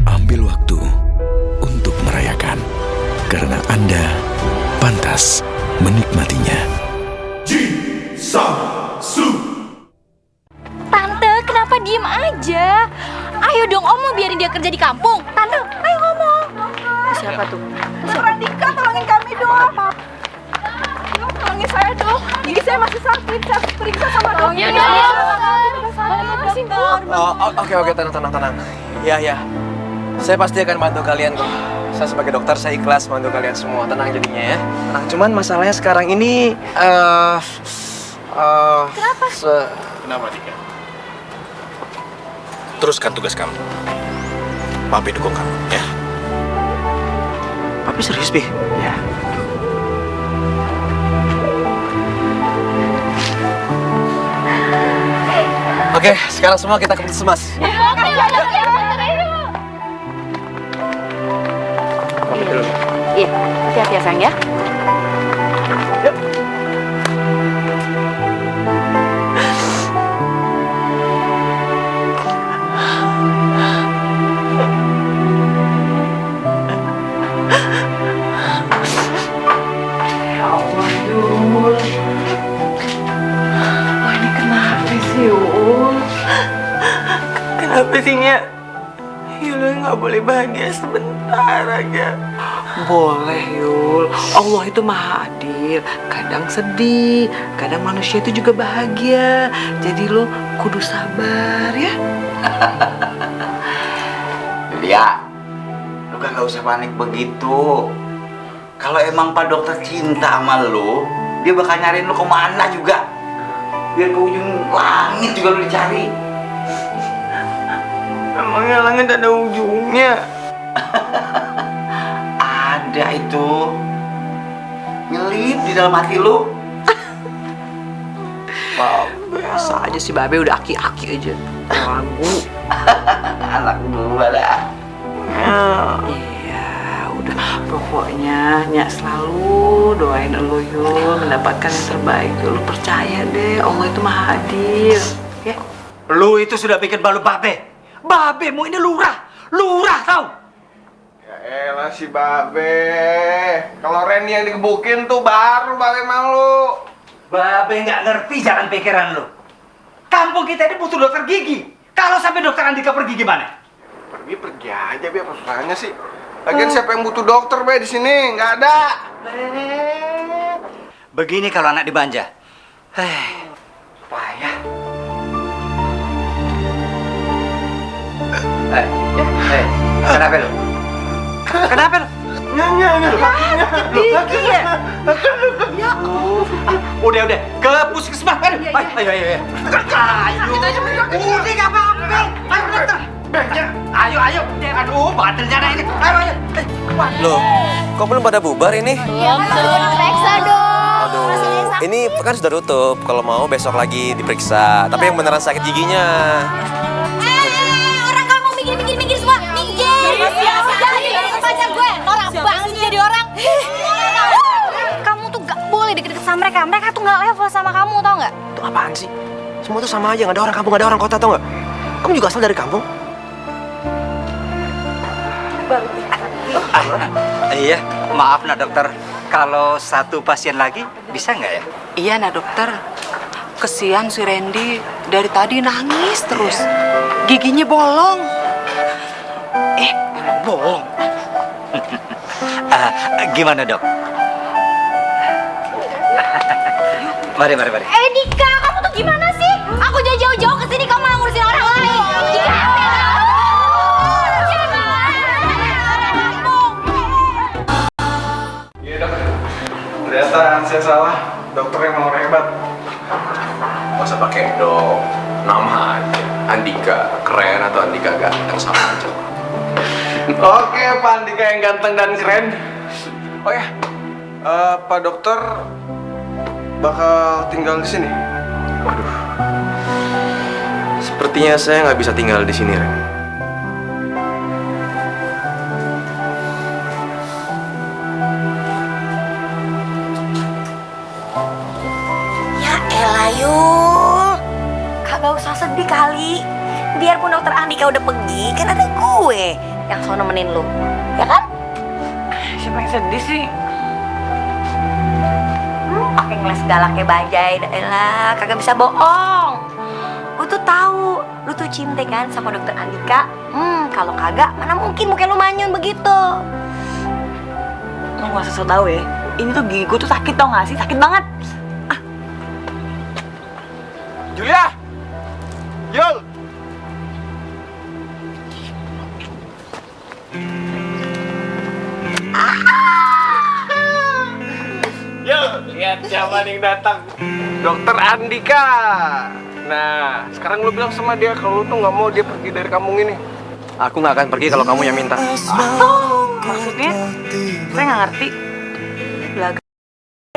Ambil waktu untuk merayakan, karena Anda pantas menikmatinya. Tante, kenapa diem aja? Ayo dong, Om mau biarin dia kerja di kampung. Tante, ayo ngomong. Siapa tuh? Dokter Dika, tolongin kami dong. Dok, tolongin saya dong. Gigi saya masih sakit. Saya harus periksa sama dokter. Oke, tenang. Ya. Saya pasti akan bantu kalian kok. Saya sebagai dokter, saya ikhlas bantu kalian semua. Tenang jadinya ya. Tenang, cuman masalahnya sekarang ini Kenapa? Kenapa, Dika? Teruskan tugas kamu. Papi dukung kamu, ya. Papi serius, Pi? Ya. Oke, sekarang semua kita ke puskesmas. Pamit dulu. Iya, hati-hati ya sayang ya. Yuk. Tapi Tingnya, Yulia nggak boleh bahagia sebentar aja. Boleh Yul, Allah itu maha adil. Kadang sedih, kadang manusia itu juga bahagia. Jadi lo kudu sabar ya. Yulia, lu kagak usah panik begitu. Kalau emang Pak Dokter cinta sama lu, dia bakal nyariin lu kemana juga. Biar ke ujung langit juga lu dicari. Emangnya langit ada ujungnya? Ada itu. Nyelip di dalam hati lu. Wow, biasa aja si Babe udah aki-aki aja. Ragu. Anak gua dah. Iya, udah. Pokoknya Nyak selalu doain lo Yul mendapatkan yang terbaik. Lu percaya deh, Allah itu maha adil. Ya. Lu itu sudah bikin malu Babe. Babe mau ini lurah. Lurah tau. Ya elah si Babe. Kalau Randy yang digebukin tuh baru Babe malu. Babe nggak ngerti jalan pikiran lu. Kampung kita ini butuh dokter gigi. Kalau sampai dokter Andika pergi gimana? Pergi aja, Be. Apa susahnya sih? Lagian siapa yang butuh dokter, Be, di sini? Nggak ada. Begini kalau anak dibanja. Payah. Kenapa lu? Kenapa lu? Gigi ya? Ya udah, ke puskesmas. Ayo. Udah nggak apa-apa. Ayo. Aduh, badannya ada ini. Ayo. Loh, kok belum pada bubar ini? Iya, kan periksa dong. Aduh, ini kan sudah tutup. Kalau mau besok lagi diperiksa. Tapi yang beneran sakit giginya. Orang kamu minggir semua. Minggir. Jangan pacar gue. Norak banget sih jadi orang. Kamu tuh gak boleh deket-deket sama mereka. Mereka tuh gak level sama kamu, tau gak? Itu apaan sih? Semua tuh sama aja. Nggak ada orang kampung, nggak ada orang kota, tau nggak? Kamu juga asal dari kampung? Iya, maaf nak dokter. Kalau satu pasien lagi bisa nggak ya? Iya nah dokter. Kesian si Randy dari tadi nangis terus. Giginya bolong. Emang bolong. Gimana dok? Mari. Dika, kamu tuh gimana sih? Aku jauh-jauh kesini, kamu malah ngurusin orang lain. Dika, Iya, Dok. Ternyata saya salah. Dokter yang mau hebat. Nggak usah pakai dok. Nama aja. Andika keren atau Andika ganteng sama aja. Oke, Pak Andika yang ganteng dan keren. Oh ya, Pak Dokter bakal tinggal di sini. Waduh. Sepertinya saya nggak bisa tinggal di sini, Ren. Ya elah Yul, kagak usah sedih kali. Biarpun dokter Andika udah pergi, kan ada gue yang selalu nemenin lu, ya kan? Siapa yang sedih sih? Pakai ngeles galak kayak bajai, elah kagak bisa bohong. Gue tuh tahu, lu tuh cinta kan sama dokter Andika. Kalau kagak, mana mungkin muka lu manyun begitu. Lo gak usah so tau ya. Ini tuh gigi gue tuh sakit tau gak sih? Sakit banget. Julia, Yul. Yul, lihat siapa yang datang. Dokter Andika. Nah, sekarang lu bilang sama dia kalau lu tuh nggak mau dia pergi dari kampung ini. Aku nggak akan pergi kalau kamu yang minta. Maksudnya? Saya gak ngerti. Belaga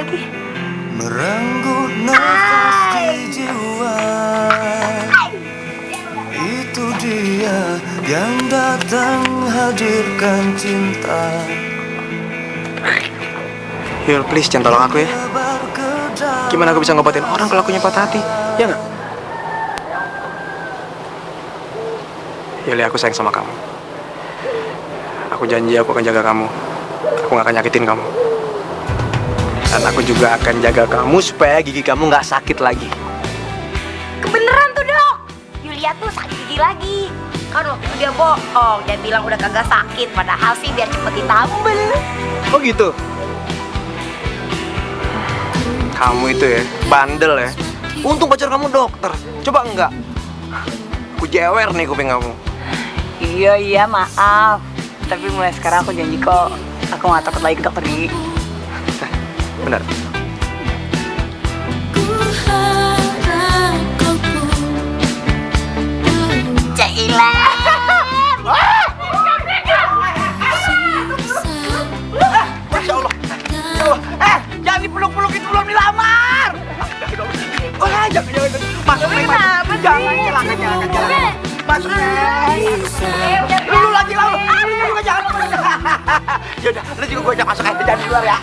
lagi. Merenggut nafas di jiwa. Itu dia yang datang hadirkan cinta. Yul, please jangan tolong aku ya. Gimana aku bisa ngobatin orang kalau aku patah hati? Ya nggak? Yuli, aku sayang sama kamu. Aku janji aku akan jaga kamu. Aku nggak akan nyakitin kamu. Dan aku juga akan jaga kamu supaya gigi kamu nggak sakit lagi. Kebeneran tuh dok, Yulia tuh sakit gigi lagi. Kan waktu itu dia bohong, dia bilang udah kagak sakit, padahal sih biar cepet ditambel. Oh gitu. Kamu itu ya, bandel ya. Untung pacar kamu dokter. Coba enggak. Aku jewer nih kuping kamu. Iya, maaf. Tapi mulai sekarang aku janji kok, aku gak takut lagi ke dokter gigi. Benar. Cailah. Masya Allah. Jangan dipeluk-peluk, itu belum dilamar. Jangan. Masuk, jangan, jangan. Masuk, lu lagi lalu. Lu juga jangan. Yaudah, lu juga gue ajak masuk aja, jangan di luar ya.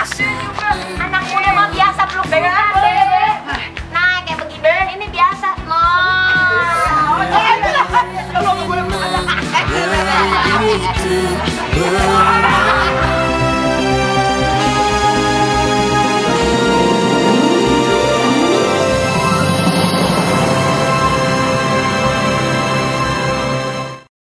Anak muda mah biasa peluk dengan